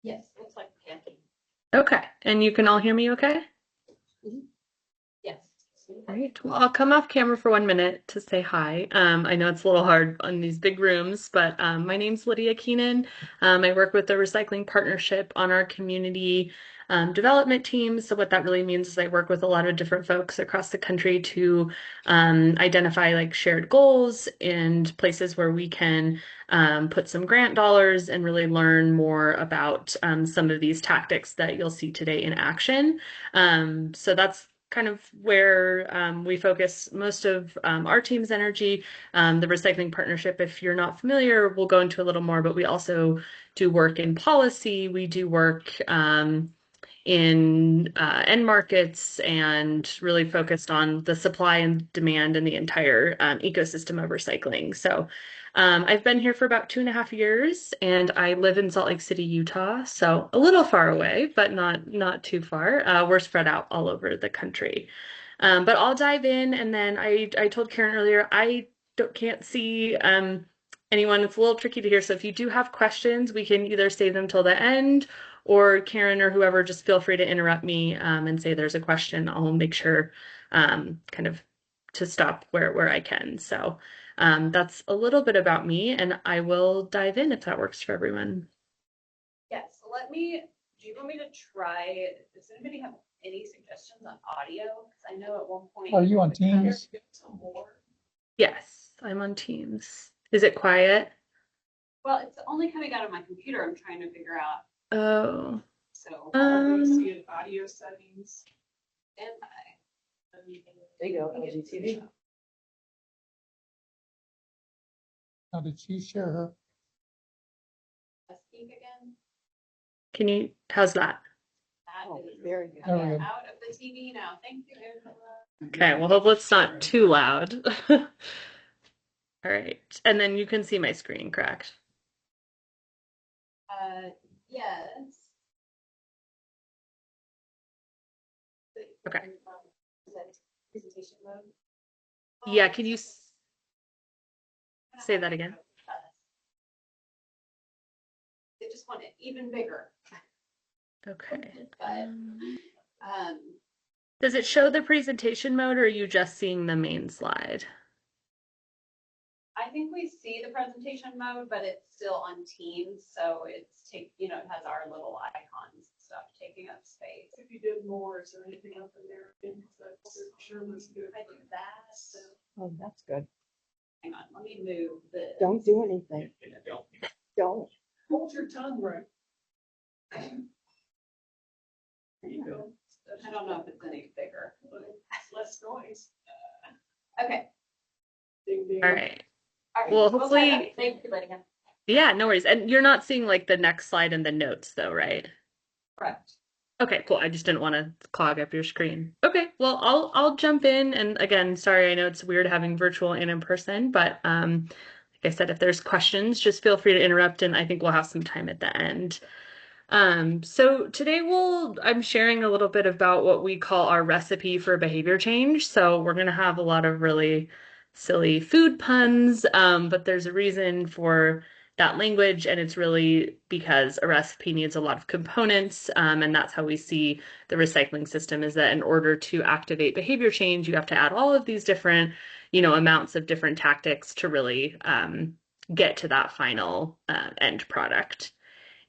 Yes, looks like camping. Okay, and you can all hear me okay? Yes. Great. Well, I'll come off camera for 1 minute to say hi. I know it's a little hard on these big rooms, but my name's Lydia Keenan. I work with the Recycling Partnership on our community development team. So what that really means is I work with a lot of different folks across the country to identify like shared goals and places where we can put some grant dollars and really learn more about some of these tactics that you'll see today in action. So that's kind of where we focus most of our team's energy. The Recycling Partnership, if you're not familiar, we'll go into a little more, but we also do work in policy. We do work in end markets and really focused on the supply and demand and the entire ecosystem of recycling. So I've been here for about 2.5 years, and I live in Salt Lake City, Utah, so a little far away, but not too far. We're spread out all over the country. But I'll dive in, and then I told Karen earlier can't see anyone. It's a little tricky to hear, so if you do have questions, we can either save them till the end, or Karen or whoever, just feel free to interrupt me and say there's a question. I'll make sure kind of to stop where I can. So that's a little bit about me, and I will dive in if that works for everyone. Yes, so do you want me to try, does anybody have any suggestions on audio? Because I know at one point. Are you on Teams? Yes, I'm on Teams. Is it quiet? Well, it's only coming out of my computer. I'm trying to figure out. Oh. So. See in audio settings. And There you go, LGTV. Now, did she share her? speak again. How's that? That Oh, is very good. There we go. out of the TV now. Thank you. Okay, well, hopefully it's not too loud. All right, and then you can see my screen, correct? Yes. Okay. Is that presentation mode? Yeah, can you say that again? They just want it even bigger. Okay. But does it show the presentation mode, or are you just seeing the main slide? I think we see the presentation mode, but it's still on Teams, so it has our little icons and stuff taking up space. If you did more, is there anything up in there? Sure was good. I do that. So Oh, that's good. hang on, let me move this. Don't do anything. Don't. Hold your tongue right. There you go. I don't know if it's any bigger. It's less noise. Okay. Ding, ding. All right. All right. Well, try hopefully, that. Thank you, Lydia. yeah, no worries. And you're not seeing like the next slide and the notes though, right? Correct. Okay, cool. I just didn't want to clog up your screen. Okay, well, I'll jump in. And again, sorry, I know it's weird having virtual and in person, but like I said, if there's questions, just feel free to interrupt, and I think we'll have some time at the end. So today I'm sharing a little bit about what we call our recipe for behavior change. So we're gonna have a lot of really silly food puns, but there's a reason for that language, and it's really because a recipe needs a lot of components, and that's how we see the recycling system, is that in order to activate behavior change, you have to add all of these different, amounts of different tactics to really get to that final end product.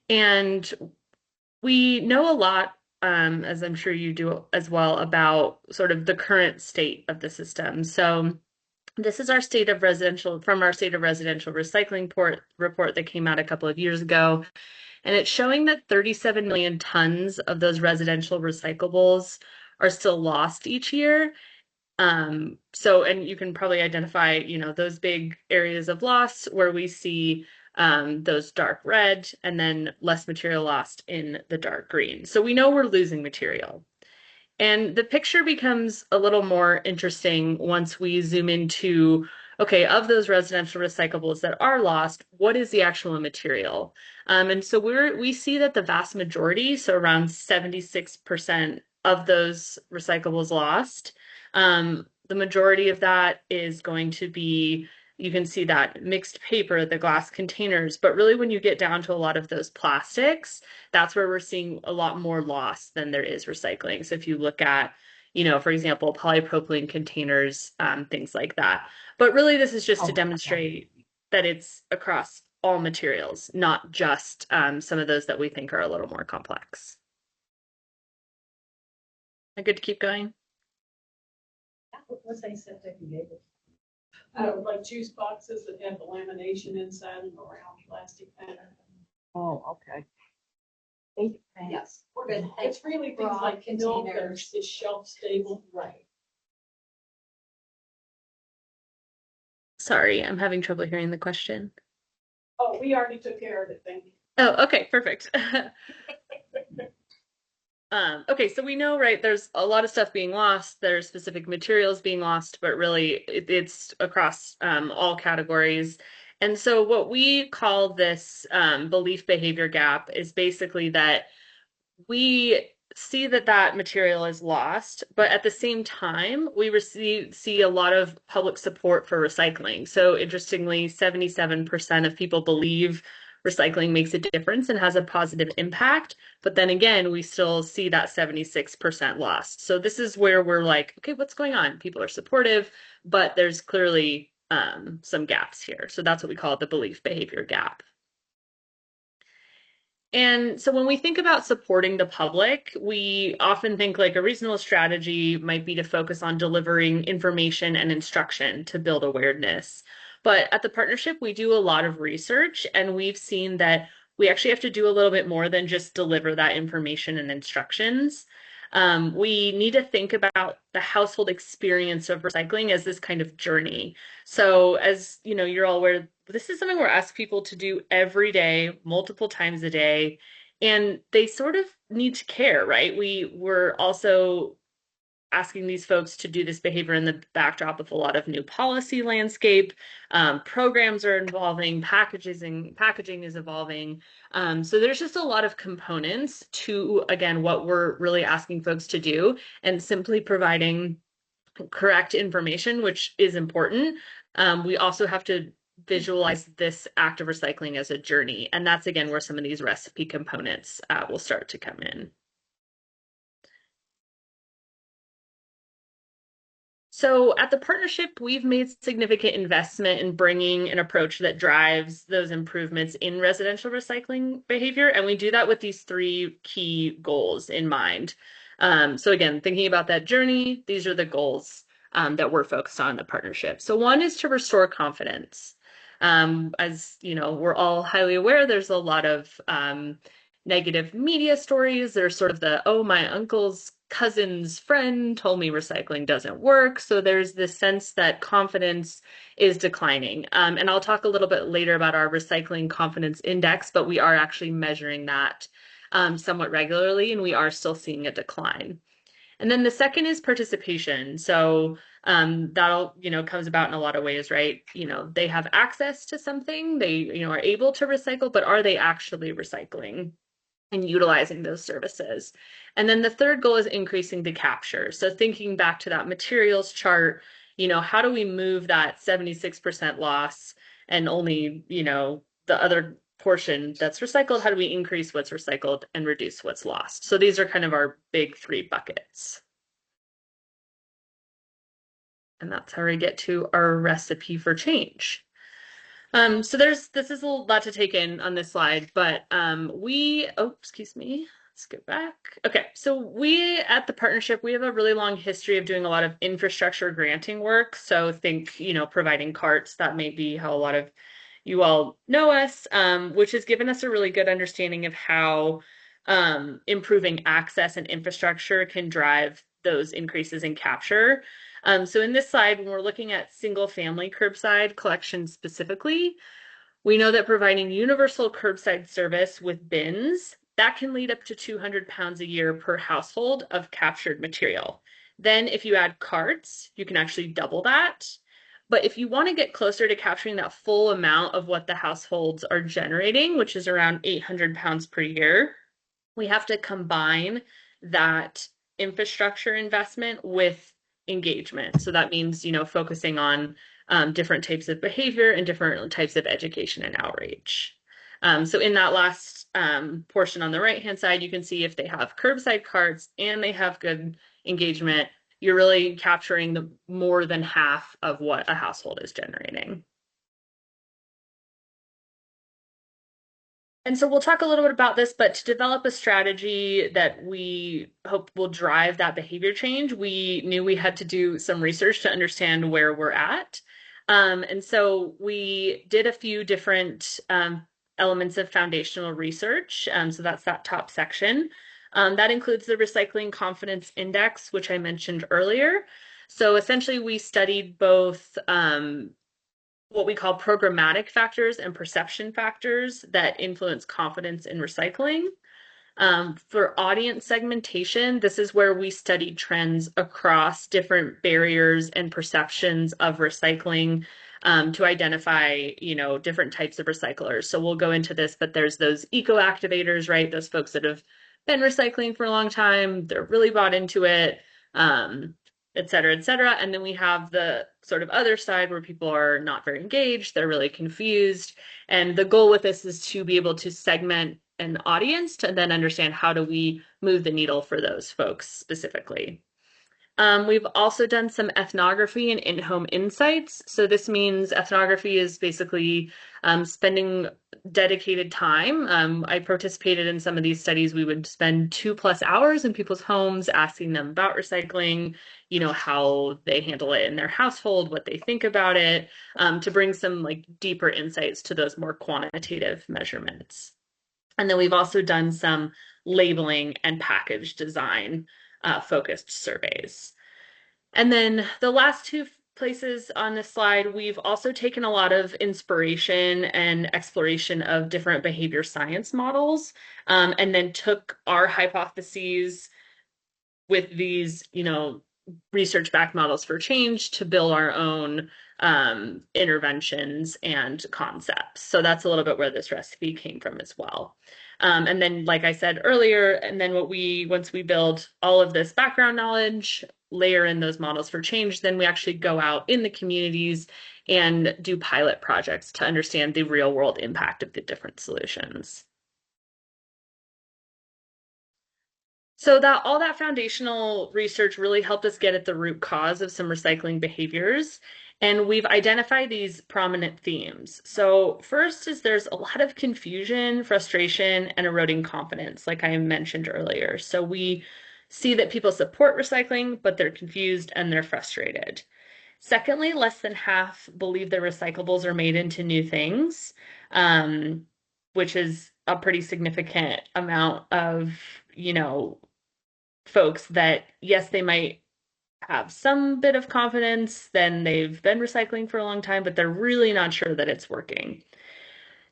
And we know a lot, as I'm sure you do as well, about sort of the current state of the system. So this is our state of residential recycling report that came out a couple of years ago. And it's showing that 37 million tons of those residential recyclables are still lost each year. And you can probably identify, those big areas of loss where we see those dark red and then less material lost in the dark green. So we know we're losing material. And the picture becomes a little more interesting once we zoom into, okay, of those residential recyclables that are lost, what is the actual material? And so we see that the vast majority, so around 76% of those recyclables lost, the majority of that is going to be You can see that mixed paper, the glass containers, but really when you get down to a lot of those plastics, that's where we're seeing a lot more loss than there is recycling. So if you look at, for example, polypropylene containers, things like that. But really, this is just to demonstrate that it's across all materials, not just some of those that we think are a little more complex. Good to keep going? What's they said they can get? Like juice boxes that have the lamination inside and around plastic. Oh, okay. Yes, we're good. It's really things Broad like milk that containers. is shelf stable. Right. Sorry, I'm having trouble hearing the question. Oh, we already took care of it, thank you. Oh, okay, perfect. Okay, so we know, right, there's a lot of stuff being lost, there's specific materials being lost, but really it's across all categories. And so what we call this belief behavior gap is basically that we see that material is lost, but at the same time, we see a lot of public support for recycling. So interestingly, 77% of people believe recycling makes a difference and has a positive impact. But then again, we still see that 76% lost. So this is where we're like, okay, what's going on? People are supportive, but there's clearly some gaps here. So that's what we call the belief behavior gap. And so when we think about supporting the public, we often think like a reasonable strategy might be to focus on delivering information and instruction to build awareness. But at the partnership, we do a lot of research, and we've seen that we actually have to do a little bit more than just deliver that information and instructions. We need to think about the household experience of recycling as this kind of journey. So as you're all aware, this is something we're asked people to do every day, multiple times a day, and they sort of need to care, right? We're also asking these folks to do this behavior in the backdrop of a lot of new policy landscape. Programs are evolving, packaging is evolving. So there's just a lot of components to, again, what we're really asking folks to do, and simply providing correct information, which is important. We also have to visualize this act of recycling as a journey. And that's, again, where some of these recipe components will start to come in. So at the partnership, we've made significant investment in bringing an approach that drives those improvements in residential recycling behavior. And we do that with these three key goals in mind. So again, thinking about that journey, these are the goals that we're focused on in the partnership. So one is to restore confidence. As we're all highly aware, there's a lot of negative media stories. There's sort of oh, my uncle's cousin's friend told me recycling doesn't work. So there's this sense that confidence is declining. And I'll talk a little bit later about our recycling confidence index, but we are actually measuring that somewhat regularly, and we are still seeing a decline. And then the second is participation. So that'll, comes about in a lot of ways, right? They have access to something, they, are able to recycle, but are they actually recycling and utilizing those services? And then the third goal is increasing the capture. So thinking back to that materials chart, how do we move that 76% loss and only, the other portion that's recycled, how do we increase what's recycled and reduce what's lost? So these are kind of our big three buckets. And that's how we get to our recipe for change. So this is a lot to take in on this slide, but excuse me, let's go back. Okay, so we at the partnership, we have a really long history of doing a lot of infrastructure granting work. So think, providing carts, that may be how a lot of you all know us, which has given us a really good understanding of how improving access and infrastructure can drive those increases in capture. So in this slide, when we're looking at single family curbside collection specifically, we know that providing universal curbside service with bins, that can lead up to 200 pounds a year per household of captured material. Then if you add carts, you can actually double that. But if you want to get closer to capturing that full amount of what the households are generating, which is around 800 pounds per year, we have to combine that infrastructure investment with engagement. So that means, focusing on different types of behavior and different types of education and outreach. So in that last portion on the right-hand side, you can see if they have curbside carts and they have good engagement, you're really capturing the more than half of what a household is generating. And so we'll talk a little bit about this, but to develop a strategy that we hope will drive that behavior change, we knew we had to do some research to understand where we're at. And so we did a few different elements of foundational research. So that's that top section. That includes the Recycling Confidence Index, which I mentioned earlier. So essentially, we studied both what we call programmatic factors and perception factors that influence confidence in recycling. For audience segmentation, this is where we study trends across different barriers and perceptions of recycling to identify, different types of recyclers. So we'll go into this, but there's those eco-activators, right? Those folks that have been recycling for a long time, they're really bought into it, et cetera, et cetera. And then we have the sort of other side where people are not very engaged, they're really confused. And the goal with this is to be able to segment an audience to then understand how do we move the needle for those folks specifically. We've also done some ethnography and in-home insights. So this means ethnography is basically spending dedicated time. I participated in some of these studies. We would spend 2+ hours in people's homes asking them about recycling, how they handle it in their household, what they think about it, to bring some deeper insights to those more quantitative measurements. And then we've also done some labeling and package design focused surveys. And then the last two places on this slide, we've also taken a lot of inspiration and exploration of different behavior science models, and then took our hypotheses with these, research-backed models for change to build our own interventions and concepts. So that's a little bit where this recipe came from as well. And then, like I said earlier, and then once we build all of this background knowledge, layer in those models for change, then we actually go out in the communities and do pilot projects to understand the real world impact of the different solutions. So all that foundational research really helped us get at the root cause of some recycling behaviors. And we've identified these prominent themes. So first is there's a lot of confusion, frustration, and eroding confidence, like I mentioned earlier. So we see that people support recycling, but they're confused and they're frustrated. Secondly, less than half believe that recyclables are made into new things, which is a pretty significant amount of, folks that, yes, they might have some bit of confidence, then they've been recycling for a long time, but they're really not sure that it's working.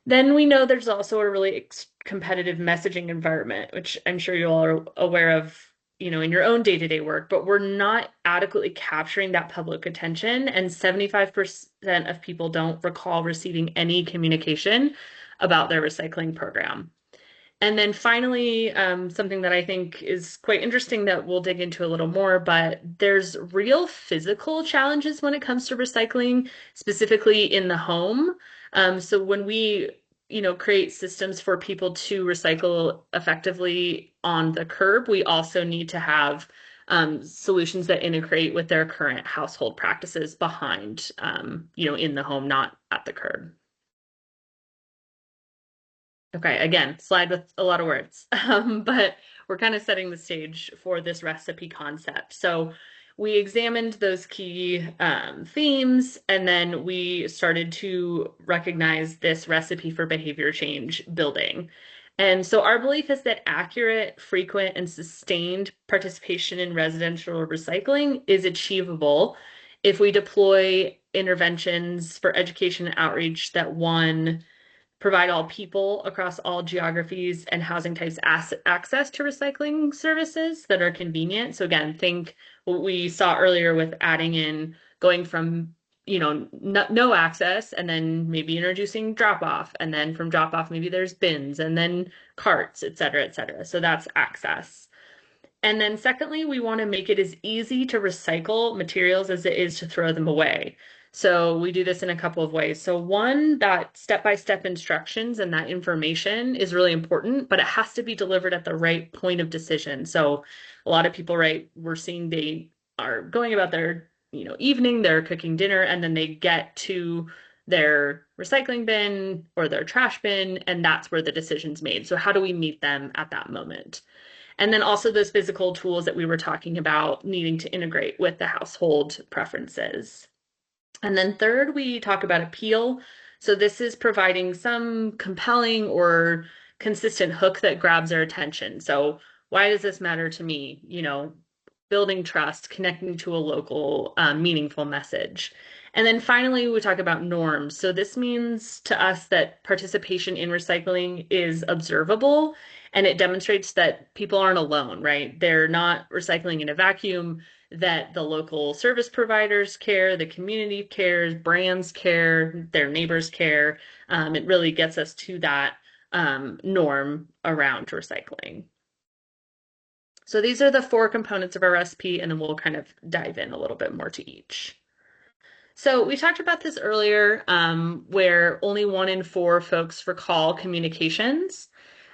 Then we know there's also a really competitive messaging environment, which I'm sure you all are aware of, in your own day-to-day work, but we're not adequately capturing that public attention, and 75% of people don't recall receiving any communication about their recycling program. And then finally, something that I think is quite interesting that we'll dig into a little more, but there's real physical challenges when it comes to recycling, specifically in the home. So when we, create systems for people to recycle effectively on the curb, we also need to have solutions that integrate with their current household practices behind, in the home, not at the curb. Okay, again, slide with a lot of words, but we're kind of setting the stage for this recipe concept. So we examined those key themes, and then we started to recognize this recipe for behavior change building. And so our belief is that accurate, frequent, and sustained participation in residential recycling is achievable if we deploy interventions for education and outreach that, one, provide all people across all geographies and housing types access to recycling services that are convenient. So again, think what we saw earlier with adding in, going from, no access, and then maybe introducing drop off, and then from drop off, maybe there's bins and then carts, et cetera, et cetera. So that's access. And then secondly, we want to make it as easy to recycle materials as it is to throw them away. So we do this in a couple of ways. So one, that step-by-step instructions and that information is really important, but it has to be delivered at the right point of decision. So a lot of people, right, we're seeing they are going about their, evening, they're cooking dinner, and then they get to their recycling bin or their trash bin, and that's where the decision's made. So how do we meet them at that moment? And then also those physical tools that we were talking about needing to integrate with the household preferences. And then third, we talk about appeal. So this is providing some compelling or consistent hook that grabs their attention. So why does this matter to me? Building trust, connecting to a local, meaningful message. And then finally, we talk about norms. So this means to us that participation in recycling is observable and it demonstrates that people aren't alone, right? They're not recycling in a vacuum, that the local service providers care, the community cares, brands care, their neighbors care. It really gets us to that norm around recycling. So these are the 4 components of our recipe, and then we'll kind of dive in a little bit more to each. So we talked about this earlier, where only 1 in 4 folks recall communications.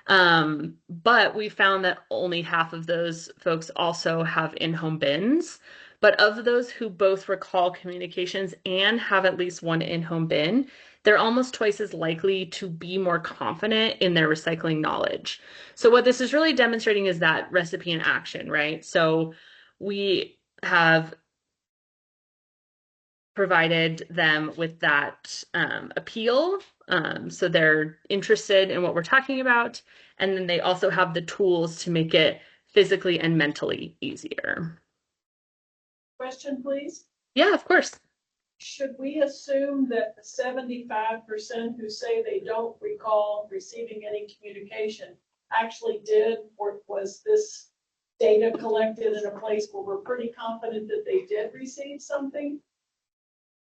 But we found that only half of those folks also have in-home bins. But of those who both recall communications and have at least 1 in-home bin, they're almost twice as likely to be more confident in their recycling knowledge. So what this is really demonstrating is that recipe in action, right? So we have provided them with that appeal. So they're interested in what we're talking about. And then they also have the tools to make it physically and mentally easier. Question, please. Yeah, of course. Should we assume that the 75% who say they don't recall receiving any communication actually did, or was this data collected in a place where we're pretty confident that they did receive something?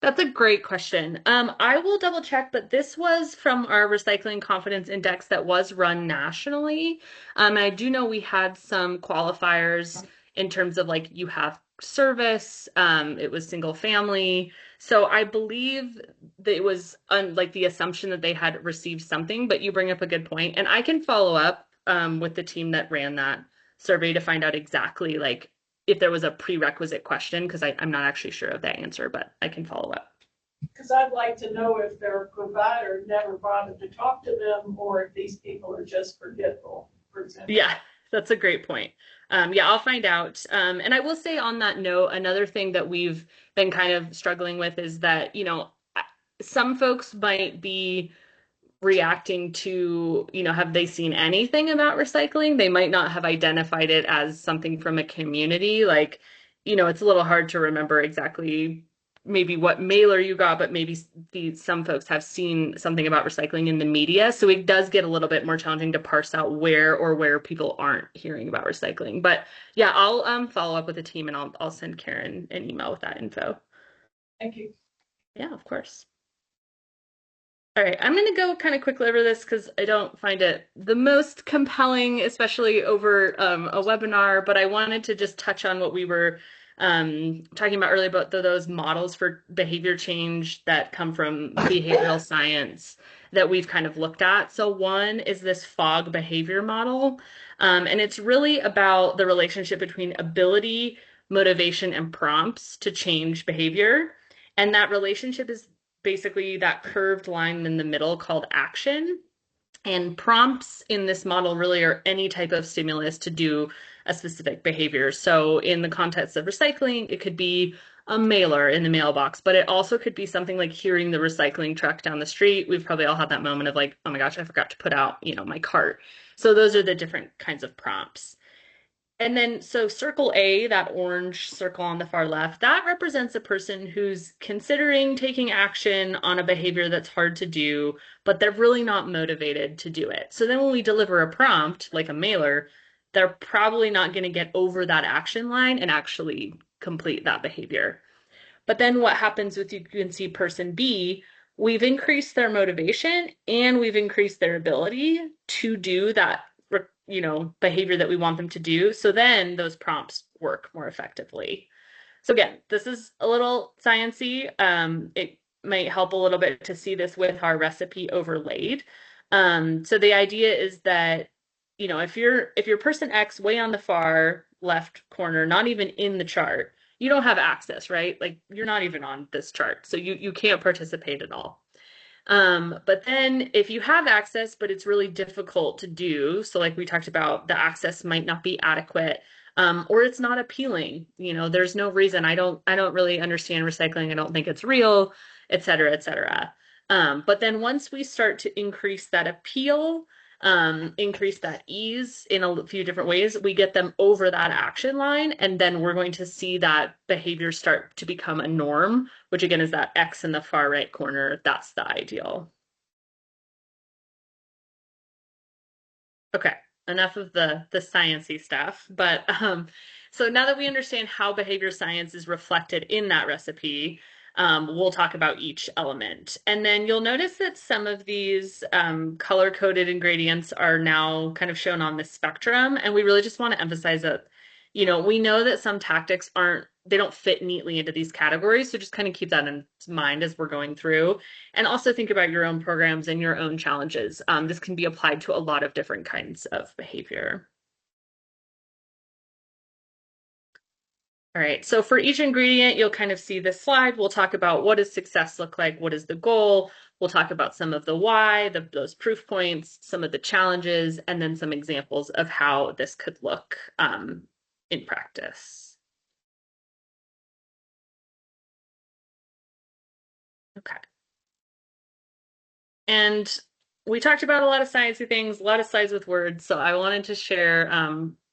That's a great question. I will double check, but this was from our Recycling Confidence Index that was run nationally. And I do know we had some qualifiers in terms of like you have service, it was single family. So I believe that it was like the assumption that they had received something, but you bring up a good point. And I can follow up with the team that ran that survey to find out exactly like if there was a prerequisite question, because I'm not actually sure of that answer, but I can follow up. Because I'd like to know if their provider never bothered to talk to them or if these people are just forgetful, for example. Yeah, that's a great point. Yeah, I'll find out. And I will say on that note, another thing that we've been kind of struggling with is that, some folks might be reacting to, have they seen anything about recycling? They might not have identified it as something from a community. Like, it's a little hard to remember exactly maybe what mailer you got, but maybe some folks have seen something about recycling in the media. So it does get a little bit more challenging to parse out where people aren't hearing about recycling. But yeah, I'll follow up with the team and I'll send Karen an email with that info. Thank you. Yeah, of course. All right, I'm going to go kind of quickly over this because I don't find it the most compelling, especially over a webinar, but I wanted to just touch on what we were talking about earlier about those models for behavior change that come from behavioral science that we've kind of looked at. So one is this FOG behavior model, and it's really about the relationship between ability, motivation, and prompts to change behavior. And that relationship is basically that curved line in the middle called action. And prompts in this model really are any type of stimulus to do a specific behavior. So in the context of recycling, it could be a mailer in the mailbox, but it also could be something like hearing the recycling truck down the street. We've probably all had that moment of like, oh my gosh, I forgot to put out, my cart. So those are the different kinds of prompts. And then, so circle A, that orange circle on the far left, that represents a person who's considering taking action on a behavior that's hard to do, but they're really not motivated to do it. So then when we deliver a prompt, like a mailer, they're probably not going to get over that action line and actually complete that behavior. But then what happens with, you can see person B, we've increased their motivation and we've increased their ability to do that behavior that we want them to do. So then those prompts work more effectively. So again, this is a little sciencey. It might help a little bit to see this with our recipe overlaid. So the idea is that, if you're person X way on the far left corner, not even in the chart, you don't have access, right? Like you're not even on this chart, so you can't participate at all. But then if you have access, but it's really difficult to do, so like we talked about, the access might not be adequate, or it's not appealing. There's no reason. I don't really understand recycling. I don't think it's real, et cetera, et cetera. But then once we start to increase that appeal, increase that ease in a few different ways, we get them over that action line, and then we're going to see that behavior start to become a norm, which again is that X in the far right corner. That's the ideal. Okay, enough of the sciencey stuff. But so now that we understand how behavior science is reflected in that recipe, we'll talk about each element. And then you'll notice that some of these color-coded ingredients are now kind of shown on the spectrum. And we really just want to emphasize that, we know that some tactics they don't fit neatly into these categories. So just kind of keep that in mind as we're going through. And also think about your own programs and your own challenges. This can be applied to a lot of different kinds of behavior. All right, so for each ingredient, you'll kind of see this slide. We'll talk about what does success look like, what is the goal. We'll talk about some of the why, those proof points, some of the challenges, and then some examples of how this could look in practice. Okay. And we talked about a lot of sciencey things, a lot of slides with words. So I wanted to share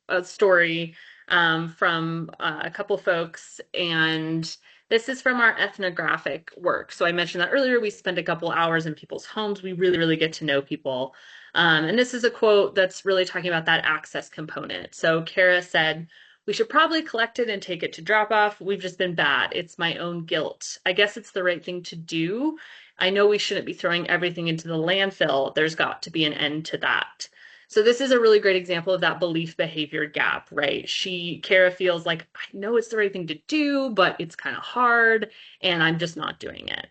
a story from a couple folks, and this is from our ethnographic work. So I mentioned that earlier. We spend a couple hours in people's homes. We really, really get to know people. And this is a quote that's really talking about that access component. So Kara said, "We should probably collect it and take it to drop off. We've just been bad. It's my own guilt. I guess it's the right thing to do. I know we shouldn't be throwing everything into the landfill. There's got to be an end to that." So this is a really great example of that belief behavior gap, right? Kara feels like, I know it's the right thing to do, but it's kind of hard and I'm just not doing it.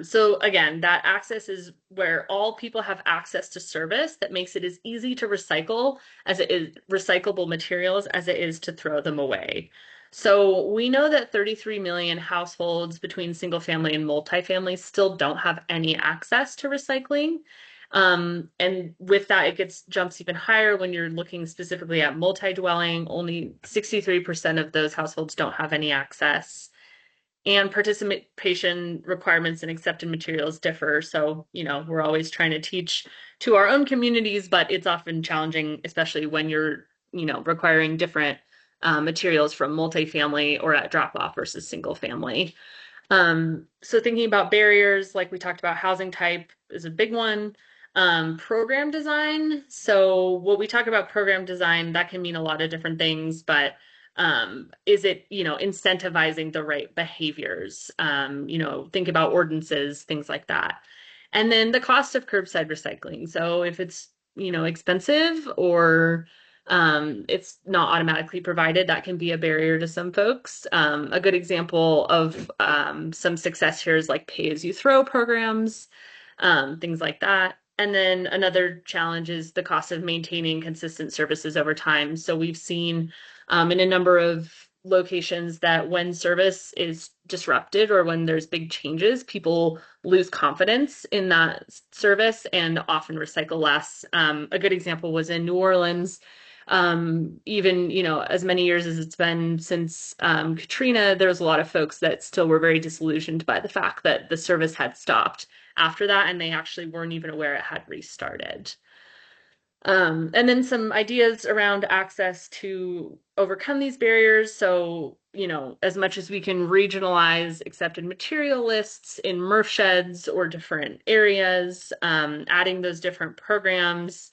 So again, that access is where all people have access to service that makes it as easy to recycle as it is recyclable materials as it is to throw them away. So we know that 33 million households between single family and multifamily still don't have any access to recycling. And with that, jumps even higher when you're looking specifically at multi-dwelling. Only 63% of those households don't have any access. And participation requirements and accepted materials differ. So, we're always trying to teach to our own communities, but it's often challenging, especially when you're, requiring different materials from multifamily or at drop off versus single family. So thinking about barriers, like we talked about, housing type is a big one. Program design. So what we talk about program design, that can mean a lot of different things, but is it, incentivizing the right behaviors? Think about ordinances, things like that. And then the cost of curbside recycling. So if it's, expensive or it's not automatically provided, that can be a barrier to some folks. A good example of some success here is like pay-as-you-throw programs, things like that. And then another challenge is the cost of maintaining consistent services over time. So we've seen in a number of locations that when service is disrupted or when there's big changes, people lose confidence in that service and often recycle less. A good example was in New Orleans. Even, as many years as it's been since Katrina, there's a lot of folks that still were very disillusioned by the fact that the service had stopped after that, and they actually weren't even aware it had restarted. And then some ideas around access to overcome these barriers. So, as much as we can regionalize accepted material lists in MRF sheds or different areas, adding those different programs,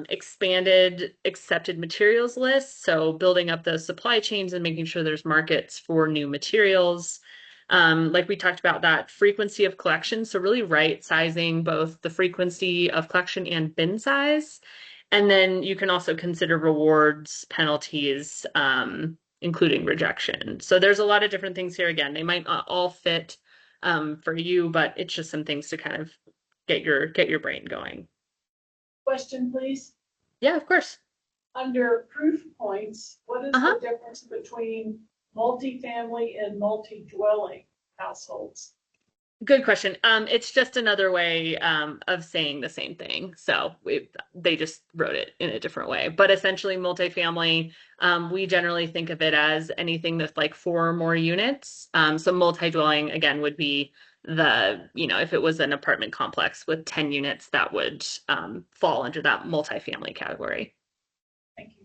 expanded accepted materials lists. So building up those supply chains and making sure there's markets for new materials. Like we talked about, that frequency of collection. So really right sizing both the frequency of collection and bin size. And then you can also consider rewards, penalties, including rejection. So there's a lot of different things here. Again, they might not all fit for you, but it's just some things to kind of get your brain going. Question, please. Yeah, of course. Under proof points, what is Uh-huh. the difference between multifamily and multi-dwelling households? Good question. It's just another way of saying the same thing. So they just wrote it in a different way. But essentially, multifamily, we generally think of it as anything that's like 4 or more units. So multi-dwelling, again, would be if it was an apartment complex with 10 units, that would fall under that multifamily category. Thank you.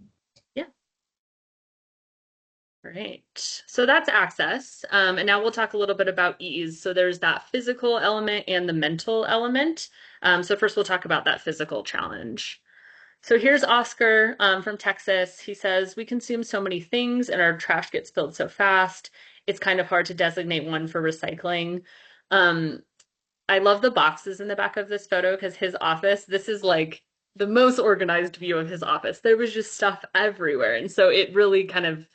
Right. So that's access. And now we'll talk a little bit about ease. So there's that physical element and the mental element. So first we'll talk about that physical challenge. So here's Oscar from Texas. He says, we consume so many things and our trash gets filled so fast. It's kind of hard to designate one for recycling. Um, I love the boxes in the back of this photo because his office, this is like the most organized view of his office. There was just stuff everywhere. And so it really kind of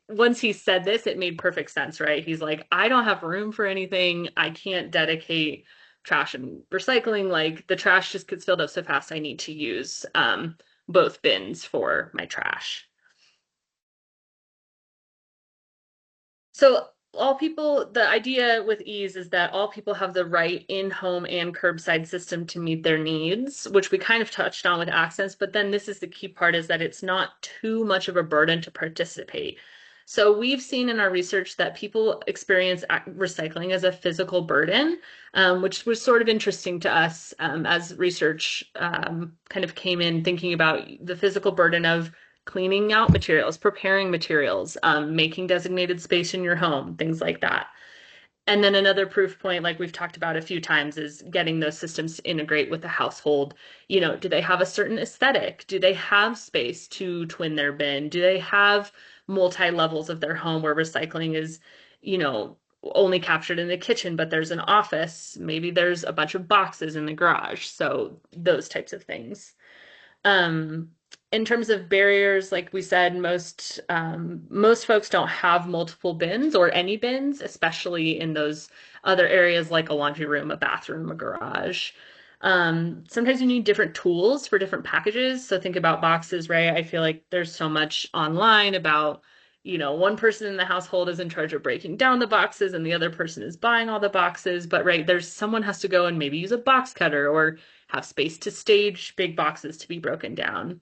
once he said this, it made perfect sense, right? He's like, I don't have room for anything. I can't dedicate trash and recycling. Like the trash just gets filled up so fast. I need to use both bins for my trash. So the idea with ease is that all people have the right in-home and curbside system to meet their needs, which we kind of touched on with access, but then this is the key part is that it's not too much of a burden to participate. So we've seen in our research that people experience recycling as a physical burden, which was sort of interesting to us as research kind of came in thinking about the physical burden of cleaning out materials, preparing materials, making designated space in your home, things like that. And then another proof point, like we've talked about a few times, is getting those systems to integrate with the household. Do they have a certain aesthetic? Do they have space to twin their bin? Do they have multi-levels of their home where recycling is, only captured in the kitchen, but there's an office? Maybe there's a bunch of boxes in the garage. So those types of things. Um, in terms of barriers, like we said, most folks don't have multiple bins or any bins, especially in those other areas like a laundry room, a bathroom, a garage. Sometimes you need different tools for different packages. So think about boxes, right? I feel like there's so much online about, one person in the household is in charge of breaking down the boxes and the other person is buying all the boxes. But right, there's someone has to go and maybe use a box cutter or have space to stage big boxes to be broken down.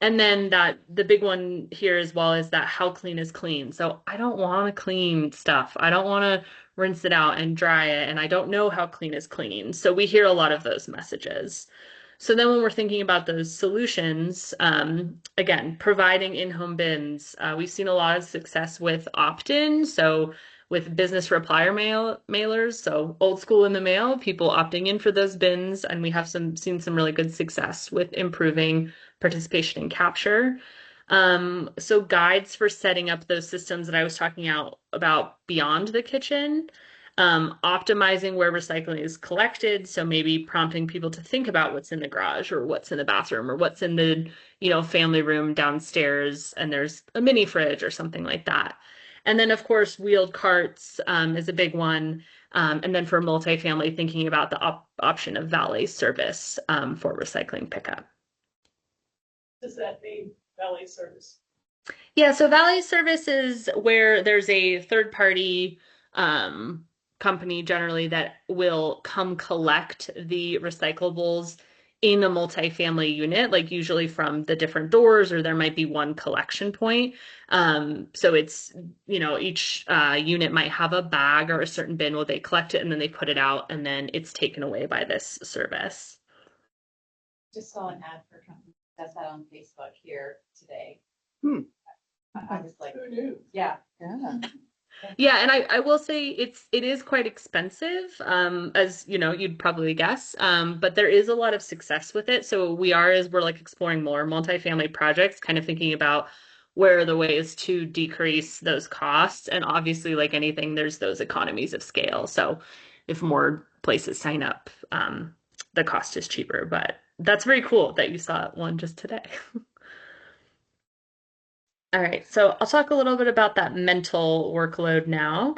And then the big one here as well is that how clean is clean. So I don't want to clean stuff. I don't want to rinse it out and dry it. And I don't know how clean is clean. So we hear a lot of those messages. So then when we're thinking about those solutions, again, providing in-home bins, we've seen a lot of success with opt-in. So with business replier mailers, so old school in the mail, people opting in for those bins, and we have seen some really good success with improving participation and capture. So guides for setting up those systems that I was talking about beyond the kitchen, optimizing where recycling is collected. So maybe prompting people to think about what's in the garage or what's in the bathroom or what's in the, family room downstairs and there's a mini fridge or something like that. And then of course, wheeled carts is a big one. And then for multifamily, thinking about the option of valet service for recycling pickup. Does that mean valet service? Yeah, so valet service is where there's a third party company generally that will come collect the recyclables in a multifamily unit, like usually from the different doors, or there might be one collection point. So it's, each unit might have a bag or a certain bin where they collect it and then they put it out and then it's taken away by this service. Just saw an ad for company that's that on Facebook here today. I was like, Who knew? yeah. Yeah. Yeah, and I will say it is quite expensive, as you'd probably guess. But there is a lot of success with it. So as we're like exploring more multifamily projects, kind of thinking about where are the ways to decrease those costs. And obviously, like anything, there's those economies of scale. So if more places sign up, the cost is cheaper. But that's very cool that you saw one just today. All right, so I'll talk a little bit about that mental workload now.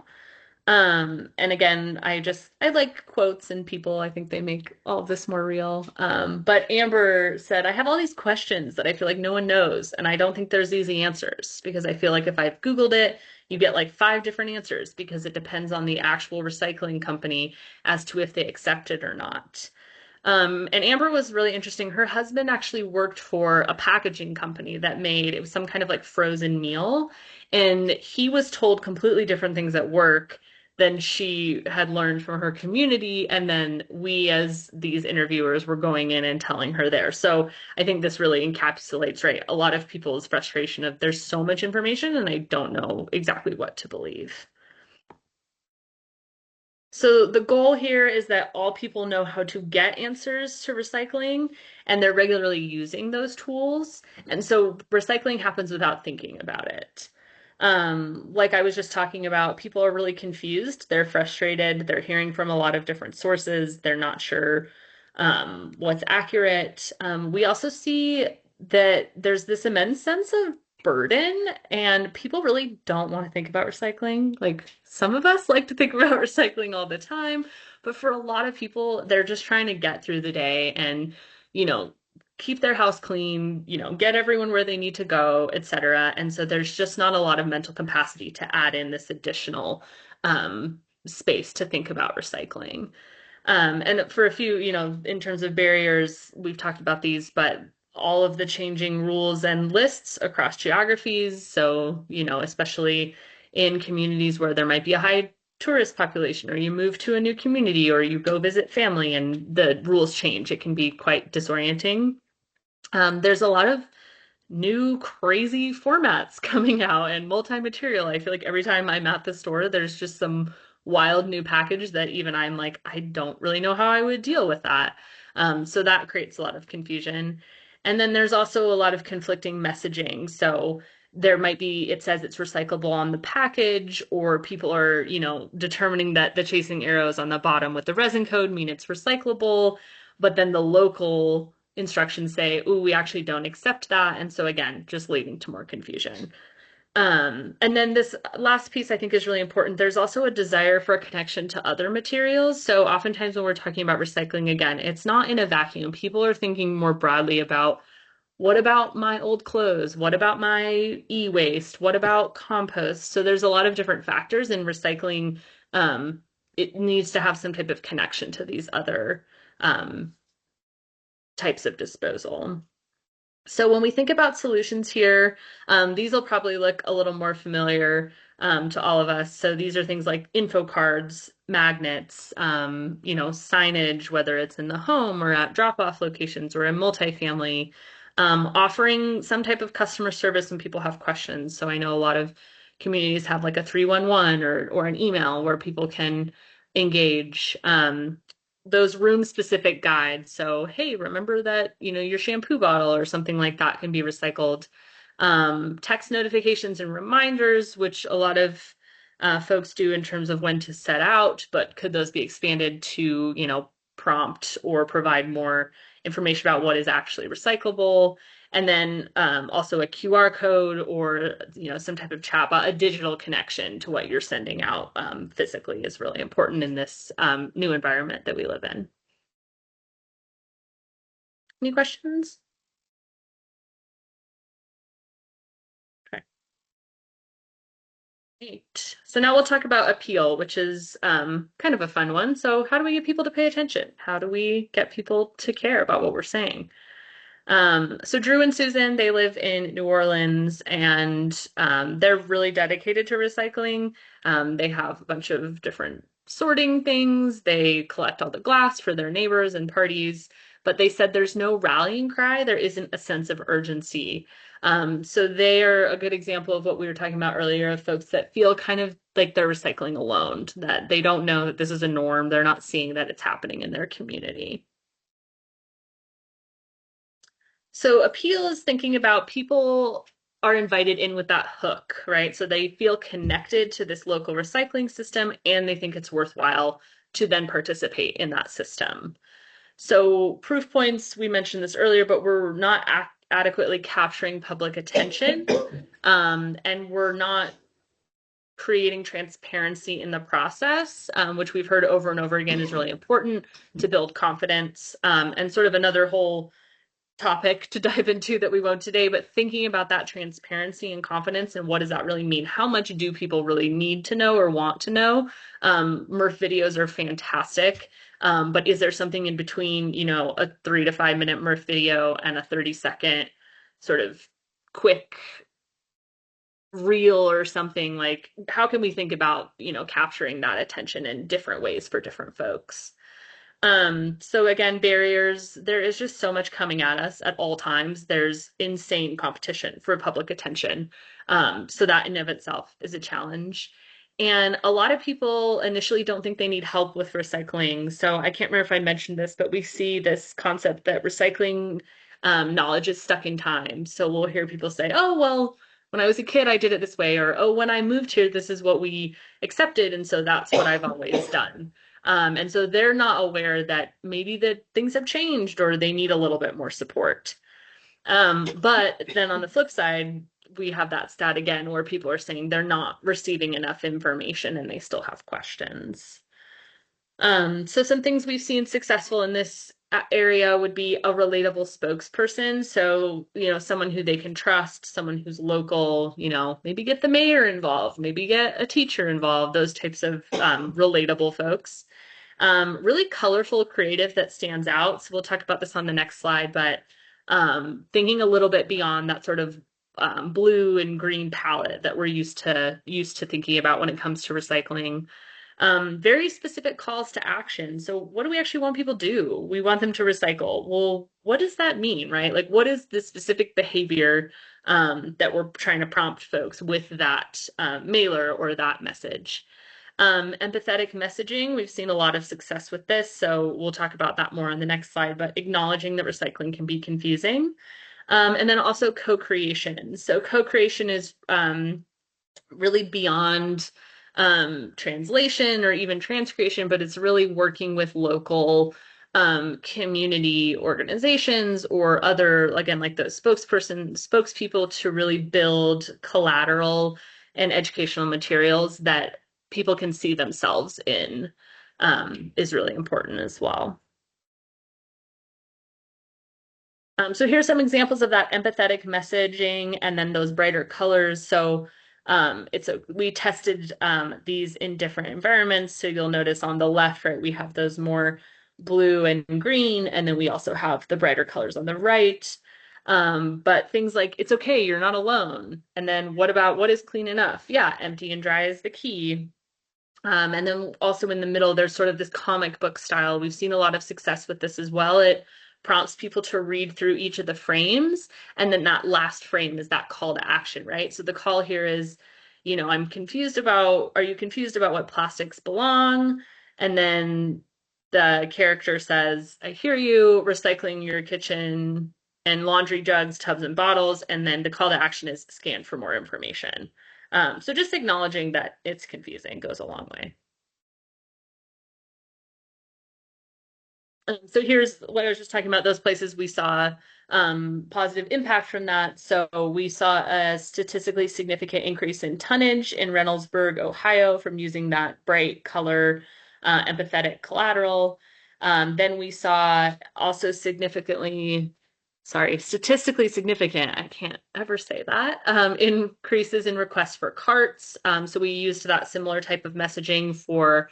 And again, I like quotes and people. I think they make all of this more real. But Amber said, I have all these questions that I feel like no one knows, and I don't think there's easy answers because I feel like if I've Googled it, you get like 5 different answers because it depends on the actual recycling company as to if they accept it or not. And Amber was really interesting. Her husband actually worked for a packaging company that made it was some kind of like frozen meal, and he was told completely different things at work than she had learned from her community. And then we, as these interviewers, were going in and telling her there. So I think this really encapsulates, right, a lot of people's frustration of there's so much information and I don't know exactly what to believe. So the goal here is that all people know how to get answers to recycling and they're regularly using those tools. And so recycling happens without thinking about it. Like I was just talking about, people are really confused. They're frustrated. They're hearing from a lot of different sources. They're not sure what's accurate. We also see that there's this immense sense of burden and people really don't want to think about recycling. Like some of us like to think about recycling all the time, but for a lot of people, they're just trying to get through the day and, you know, keep their house clean, you know, get everyone where they need to go, etc. And so there's just not a lot of mental capacity to add in this additional space to think about recycling. And for a few, you know, in terms of barriers, we've talked about these, but all of the changing rules and lists across geographies. So, you know, especially in communities where there might be a high tourist population, or you move to a new community, or you go visit family and the rules change, it can be quite disorienting. There's a lot of new crazy formats coming out and multi-material. I feel like every time I'm at the store, there's just some wild new package that even I'm like, I don't really know how I would deal with that. So that creates a lot of confusion. And then there's also a lot of conflicting messaging. So there might be, it says it's recyclable on the package, or people are, you know, determining that the chasing arrows on the bottom with the resin code mean it's recyclable, but then the local instructions say, "Ooh, we actually don't accept that." And so again, just leading to more confusion. And then this last piece I think is really important. There's also a desire for a connection to other materials. So oftentimes when we're talking about recycling, again, it's not in a vacuum. People are thinking more broadly about, what about my old clothes? What about my e-waste? What about compost? So there's a lot of different factors in recycling. It needs to have some type of connection to these other types of disposal. So when we think about solutions here, these will probably look a little more familiar to all of us. So these are things like info cards, magnets, you know, signage, whether it's in the home or at drop-off locations or in multifamily, offering some type of customer service when people have questions. So I know a lot of communities have like a 311 or an email where people can engage. Those room specific guides. So, hey, remember that, you know, your shampoo bottle or something like that can be recycled. Text notifications and reminders, which a lot of folks do in terms of when to set out, but could those be expanded to, you know, prompt or provide more information about what is actually recyclable? And then also a QR code or, you know, some type of chatbot, a digital connection to what you're sending out physically is really important in this new environment that we live in. Any questions? Okay. Great. So now we'll talk about appeal, which is kind of a fun one. So how do we get people to pay attention? How do we get people to care about what we're saying? So Drew and Susan, they live in New Orleans and they're really dedicated to recycling. They have a bunch of different sorting things. They collect all the glass for their neighbors and parties, but they said there's no rallying cry. There isn't a sense of urgency. So they are a good example of what we were talking about earlier, of folks that feel kind of like they're recycling alone, that they don't know that this is a norm. They're not seeing that it's happening in their community. So appeal is thinking about people are invited in with that hook, right? So they feel connected to this local recycling system and they think it's worthwhile to then participate in that system. So proof points, we mentioned this earlier, but we're not adequately capturing public attention, and we're not creating transparency in the process, which we've heard over and over again is really important to build confidence. And sort of another whole topic to dive into that we won't today, but thinking about that transparency and confidence and what does that really mean? How much do people really need to know or want to know? Murph videos are fantastic, but is there something in between, you know, a 3 to 5 minute Murph video and a 30-second sort of quick reel or something? Like, how can we think about, you know, capturing that attention in different ways for different folks? So again, barriers, there is just so much coming at us at all times. There's insane competition for public attention. So that in of itself is a challenge. And a lot of people initially don't think they need help with recycling. So I can't remember if I mentioned this, but we see this concept that recycling knowledge is stuck in time. So we'll hear people say, oh, well, when I was a kid, I did it this way, or oh, when I moved here, this is what we accepted. And so that's what I've always done. And so they're not aware that maybe that things have changed or they need a little bit more support. But then on the flip side, we have that stat again where people are saying they're not receiving enough information and they still have questions. So some things we've seen successful in this area would be a relatable spokesperson. So, you know, someone who they can trust, someone who's local, you know, maybe get the mayor involved, maybe get a teacher involved, those types of relatable folks. Really colorful creative that stands out. So we'll talk about this on the next slide, but thinking a little bit beyond that sort of blue and green palette that we're used to thinking about when it comes to recycling. Very specific calls to action. So what do we actually want people to do? We want them to recycle. Well, what does that mean, right? Like, what is the specific behavior that we're trying to prompt folks with that mailer or that message? Empathetic messaging, we've seen a lot of success with this, so we'll talk about that more on the next slide, but acknowledging that recycling can be confusing. And then also co-creation. So co-creation is really beyond translation or even transcreation, but it's really working with local community organizations or other, again, like those spokespeople to really build collateral and educational materials that people can see themselves in, is really important as well. So here's some examples of that empathetic messaging and then those brighter colors. So we tested these in different environments. So you'll notice on the left, right, we have those more blue and green, and then we also have the brighter colors on the right. But things like, it's okay, you're not alone. And then what about what is clean enough? Yeah, empty and dry is the key. And then also in the middle, there's sort of this comic book style. We've seen a lot of success with this as well. It prompts people to read through each of the frames, and then that last frame is that call to action, right? So the call here is, you know, are you confused about what plastics belong? And then the character says, I hear you, recycling your kitchen and laundry jugs, tubs, and bottles. And then the call to action is scan for more information. So just acknowledging that it's confusing goes a long way. So here's what I was just talking about, those places we saw positive impact from that. So we saw a statistically significant increase in tonnage in Reynoldsburg, Ohio, from using that bright color, empathetic collateral. Then we saw also statistically significant, I can't ever say that, increases in requests for carts. So we used that similar type of messaging for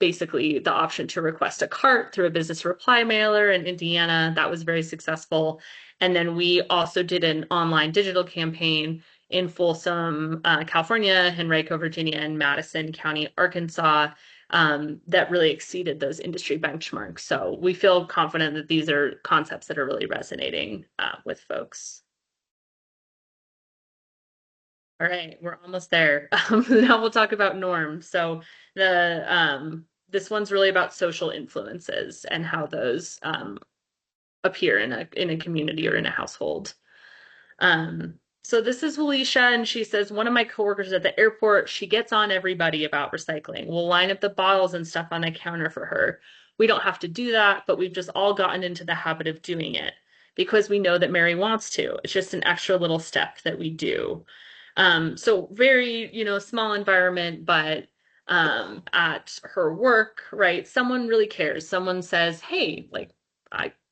basically the option to request a cart through a business reply mailer in Indiana. That was very successful. And then we also did an online digital campaign in Folsom, California, Henrico, Virginia, and Madison County, Arkansas, that really exceeded those industry benchmarks. So we feel confident that these are concepts that are really resonating with folks. All right, we're almost there. Now we'll talk about norms. So this one's really about social influences and how those appear in a community or in a household. So this is Alicia, and she says, one of my coworkers at the airport, she gets on everybody about recycling. We'll line up the bottles and stuff on the counter for her. we don't have to do that, but we've just all gotten into the habit of doing it because we know that Mary wants to. It's just an extra little step that we do. So very, small environment, but at her work, right? Someone really cares. Someone says, "Hey, like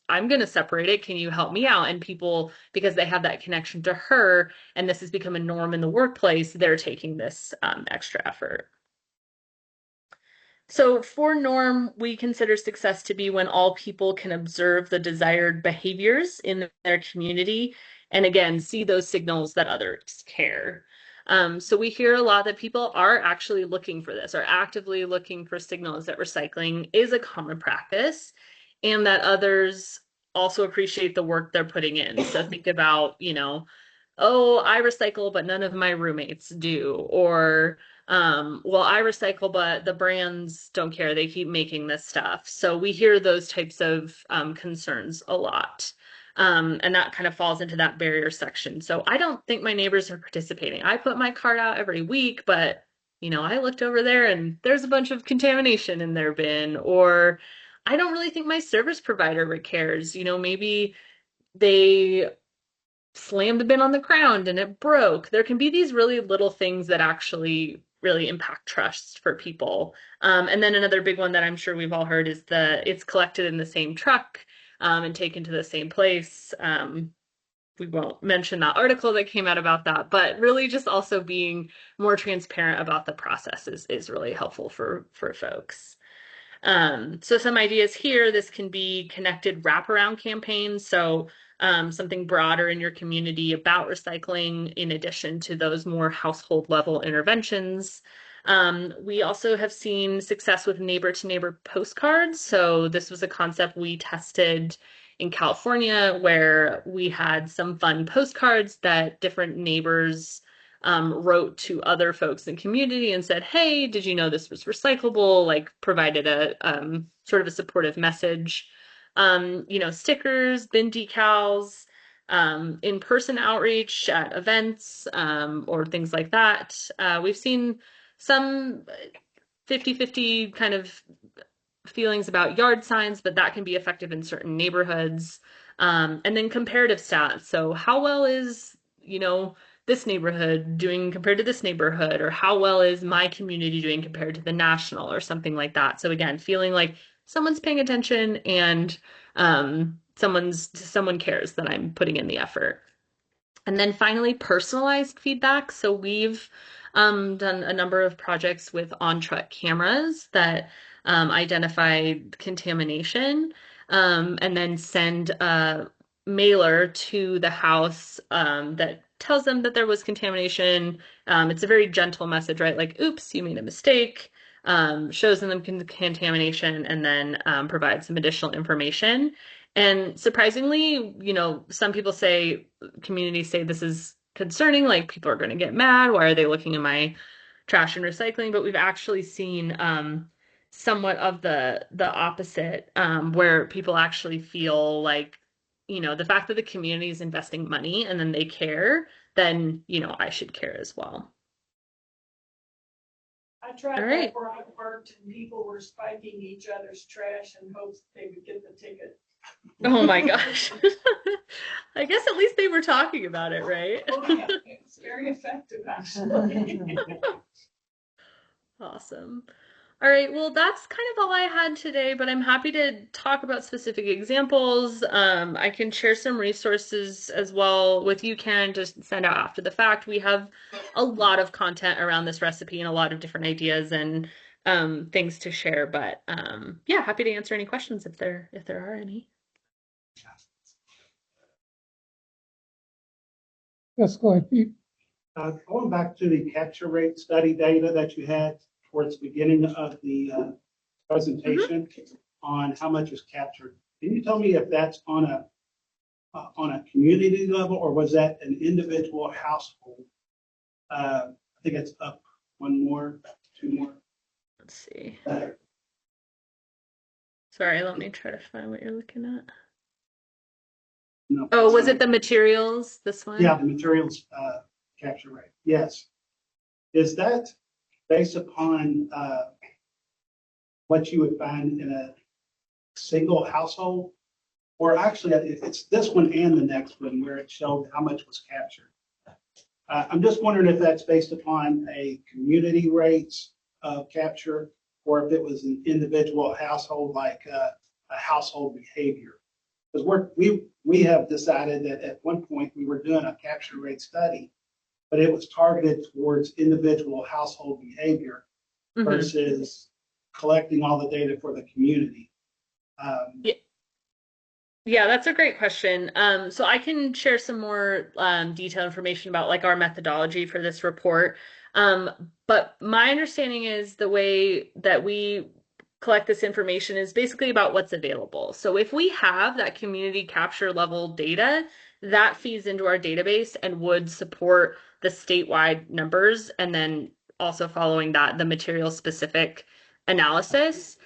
I'm going to separate it. Can you help me out?" And people, because they have that connection to her, and this has become a norm in the workplace, they're taking this extra effort. So for norm, we consider success to be when all people can observe the desired behaviors in their community and again, see those signals that others care. So we hear a lot that people are actually looking for this, are actively looking for signals that recycling is a common practice and that others also appreciate the work they're putting in. So think about, oh, I recycle, but none of my roommates do. Or, well, I recycle, but the brands don't care. They keep making this stuff. So we hear those types of concerns a lot. And that kind of falls into that barrier section. So I don't think my neighbors are participating. I put my cart out every week, but I looked over there and there's a bunch of contamination in their bin. Or I don't really think my service provider cares. Maybe they slammed the bin on the ground and it broke. There can be these really little things that actually really impact trust for people. And then another big one that I'm sure we've all heard is it's collected in the same truck and taken to the same place. We won't mention that article that came out about that, but really just also being more transparent about the process is really helpful for folks. So some ideas here, this can be connected wraparound campaigns. So something broader in your community about recycling in addition to those more household level interventions. We also have seen success with neighbor to neighbor postcards. So this was a concept we tested in California where we had some fun postcards that different neighbors wrote to other folks in community and said, "Hey, did you know this was recyclable?" Like provided a sort of a supportive message. Stickers, bin decals, in-person outreach at events, or things like that. We've seen some 50-50 kind of feelings about yard signs, but that can be effective in certain neighborhoods. And then comparative stats. So how well is, this neighborhood doing compared to this neighborhood, or how well is my community doing compared to the national or something like that. So again, feeling like someone's paying attention and someone cares that I'm putting in the effort. And then finally, personalized feedback. So we've done a number of projects with on-truck cameras that identify contamination and then send a mailer to the house that tells them that there was contamination. It's a very gentle message, right? Like, "Oops, you made a mistake." Shows them contamination and then provides some additional information. And surprisingly, some people communities say this is concerning, like people are going to get mad. Why are they looking in my trash and recycling? But we've actually seen somewhat of the opposite, where people actually feel like, the fact that the community is investing money and then they care, then, I should care as well. I tried All right. that where I worked and people were spiking each other's trash in hopes they would get the ticket. Oh my gosh. I guess at least they were talking about it, right? Oh, yeah, it's very effective, actually. Awesome. All right, well, that's kind of all I had today, but I'm happy to talk about specific examples. I can share some resources as well with you, Karen, to send out after the fact. We have a lot of content around this recipe and a lot of different ideas and things to share, but yeah, happy to answer any questions if there are any. Yes, go ahead, Pete. Going back to the capture rate study data that you had towards the beginning of the presentation on how much was captured, can you tell me if that's on a community level or was that an individual household? I think it's up two more. Let's see. Sorry, let me try to find what you're looking at. No, Oh, was it the materials, this one? Yeah, the materials capture rate. Yes. Is that based upon what you would find in a single household. Or actually, it's this one and the next one where it showed how much was captured. I'm just wondering if that's based upon a community rates of capture, or if it was an individual household, like a household behavior. Because we have decided that at one point we were doing a capture rate study, but it was targeted towards individual household behavior versus collecting all the data for the community. Yeah, that's a great question. So I can share some more detailed information about like our methodology for this report. But my understanding is the way that we collect this information is basically about what's available. So if we have that community capture level data, that feeds into our database and would support the statewide numbers, and then also following that, the material specific analysis.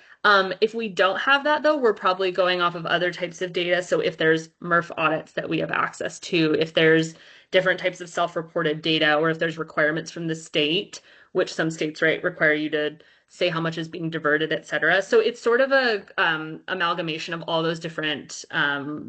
If we don't have that though, we're probably going off of other types of data. So if there's MRF audits that we have access to, if there's different types of self-reported data, or if there's requirements from the state, which some states, right, require you to say how much is being diverted, et cetera. So it's sort of a amalgamation of all those different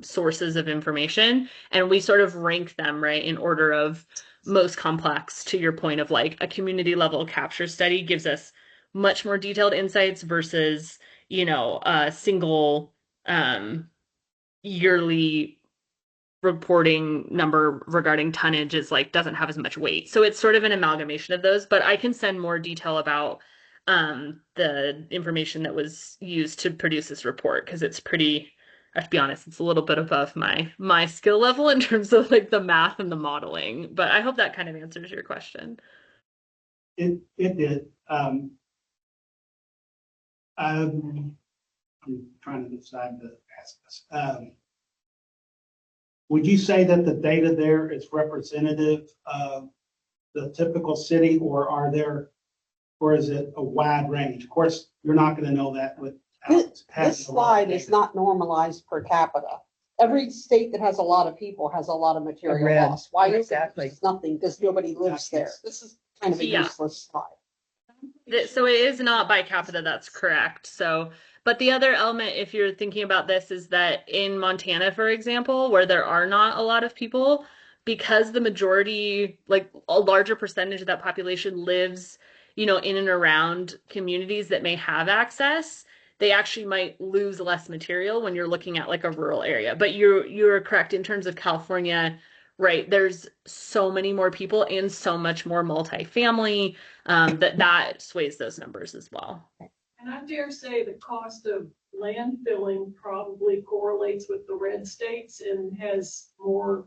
sources of information. And we sort of rank them, right, in order of most complex, to your point of like a community level capture study gives us much more detailed insights versus, a single yearly reporting number regarding tonnage is like doesn't have as much weight. So it's sort of an amalgamation of those, but I can send more detail about the information that was used to produce this report, because it's pretty, I have to be honest, it's a little bit above my skill level in terms of like the math and the modeling. But I hope that kind of answers your question. It did. I'm trying to decide to ask this. Would you say that the data there is representative of the typical city, or is it a wide range? Of course, you're not going to know that with This slide is not normalized per capita. Every state that has a lot of people has a lot of material Red. loss. Why is Exactly. it nothing? Because nobody lives there. This is kind of a Yeah. useless slide. So it is not by capita, that's correct. So, but the other element, if you're thinking about this, is that in Montana, for example, where there are not a lot of people, because the majority, like a larger percentage of that population lives, in and around communities that may have access, they actually might lose less material when you're looking at like a rural area. But you're correct in terms of California, right? There's so many more people and so much more multifamily that sways those numbers as well. And I dare say the cost of landfilling probably correlates with the red states and has more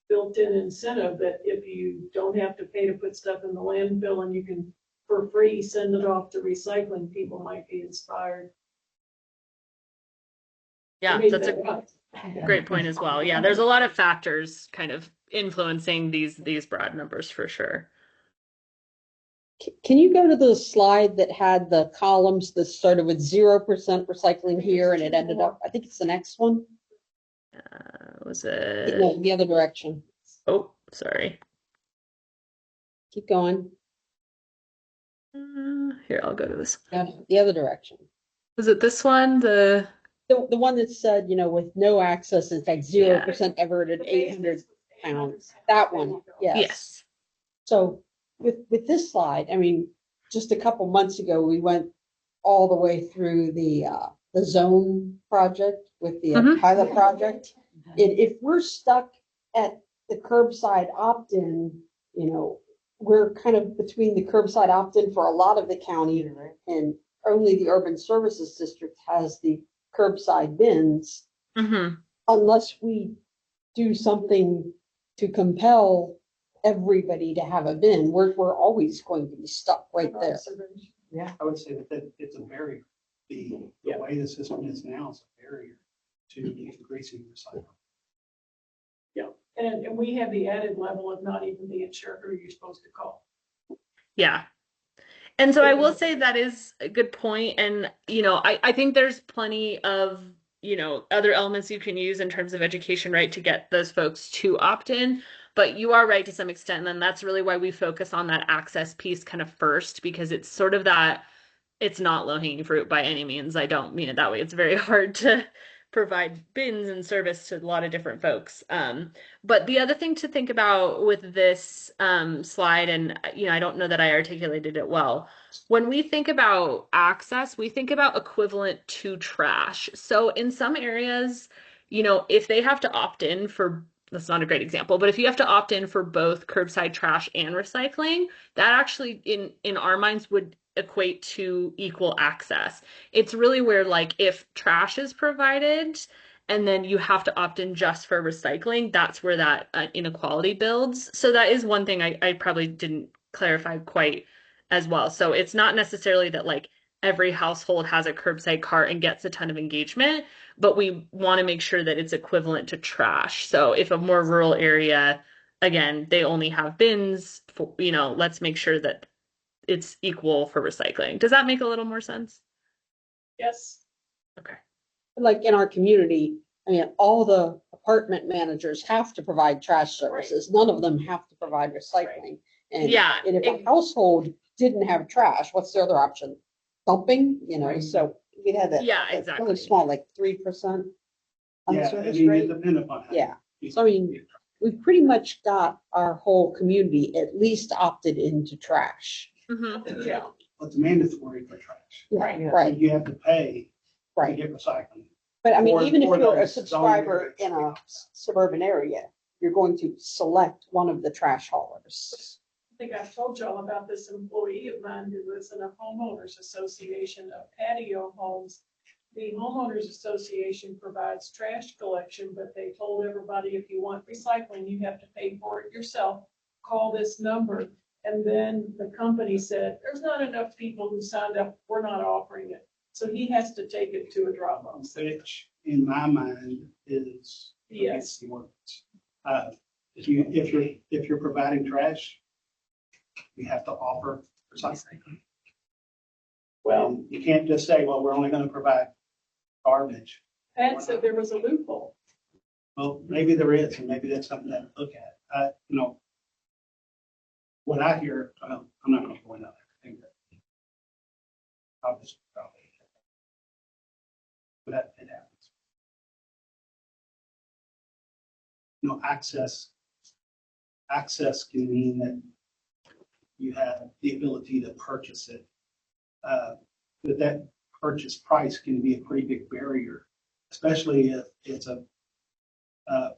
built-in incentive that if you don't have to pay to put stuff in the landfill and you can for free send it off to recycling, people might be inspired. Yeah, Maybe that's they're a right. great point as well. Yeah, there's a lot of factors kind of influencing these broad numbers for sure. Can you go to the slide that had the columns that started with 0% recycling here and it ended up, I think it's the next one? Was it? No, the other direction. Oh, sorry. Keep going. Here, I'll go to this. No, the other direction. Was it this one? The one that said, with no access, in fact, 0% ever at 800 pounds. That one, yes. Yes. So with this slide, I mean, just a couple months ago, we went all the way through the zone project with the pilot project. If we're stuck at the curbside opt-in, we're kind of between the curbside opt-in for a lot of the county, and only the urban services district has the curbside bins. Unless we do something to compel everybody to have a bin, we're always going to be stuck right there. Yeah. I would say that it's a barrier. The way the system is now is a barrier to increasing recycling. Yeah, and we have the added level of not even being sure who you're supposed to call. Yeah. And so I will say that is a good point. And, I think there's plenty of, other elements you can use in terms of education, right, to get those folks to opt in. But you are right to some extent. And that's really why we focus on that access piece kind of first, because it's sort of that it's not low-hanging fruit by any means. I don't mean it that way. It's very hard to provide bins and service to a lot of different folks. But the other thing to think about with this slide, and I don't know that I articulated it well. When we think about access, we think about equivalent to trash. So in some areas, if they have to opt in for, that's not a great example, but if you have to opt in for both curbside trash and recycling, that actually in our minds would equate to equal access. It's really where, like, if trash is provided and then you have to opt in just for recycling, that's where that inequality builds. So that is one thing I probably didn't clarify quite as well. So it's not necessarily that like every household has a curbside cart and gets a ton of engagement, but we want to make sure that it's equivalent to trash. So if a more rural area, again, they only have bins for, let's make sure that it's equal for recycling. Does that make a little more sense? Yes. Okay. Like in our community, I mean, all the apartment managers have to provide trash services. None of them have to provide recycling. And Yeah, and if a household didn't have trash, what's the other option? Dumping, so we had that. Yeah, that exactly. Really small, like 3% Yeah, I unserviced mean, it rate. depends upon. how Yeah. you- So I mean, we've pretty much got our whole community at least opted into trash. Mhm. Yeah. It's mandatory for trash. Right, You have to pay to right. get recycling. But I mean, Or- even if or you're a those subscriber zone in a suburban area, you're going to select one of the trash haulers. I think I've told y'all about this employee of mine who lives in a homeowners association of patio homes. The homeowners association provides trash collection, but they told everybody, if you want recycling, you have to pay for it yourself. Call this number. And then the company said, there's not enough people who signed up. We're not offering it. So he has to take it to a drop off. Which in my mind is Yes. against the ordinance. If you're providing trash, you have to offer recycling. Well, And you can't just say, well, we're only gonna provide garbage. Pat said there was a loophole. Well, maybe there is, and maybe that's something to look at. What I hear, I'm not gonna go into everything. I'll just probably. But it happens. Access can mean that you have the ability to purchase it. But that purchase price can be a pretty big barrier, especially if it's a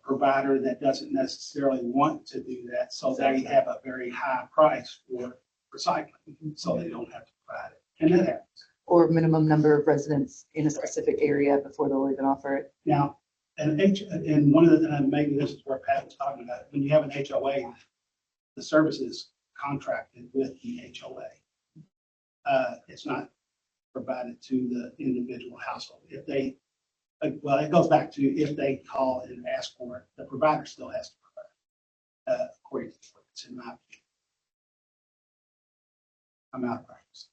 provider that doesn't necessarily want to do that. So they have a very high price for recycling, so they don't have to provide it. And that happens. Or minimum number of residents in a specific area before they'll even offer it. Now, and one of the, maybe this is where Pat was talking about, when you have an HOA, the service is contracted with the HOA. It's not provided to the individual household. If they, well, it goes back to if they call and ask for it, the provider still has to provide it, according to what's in my opinion. I'm out of practice.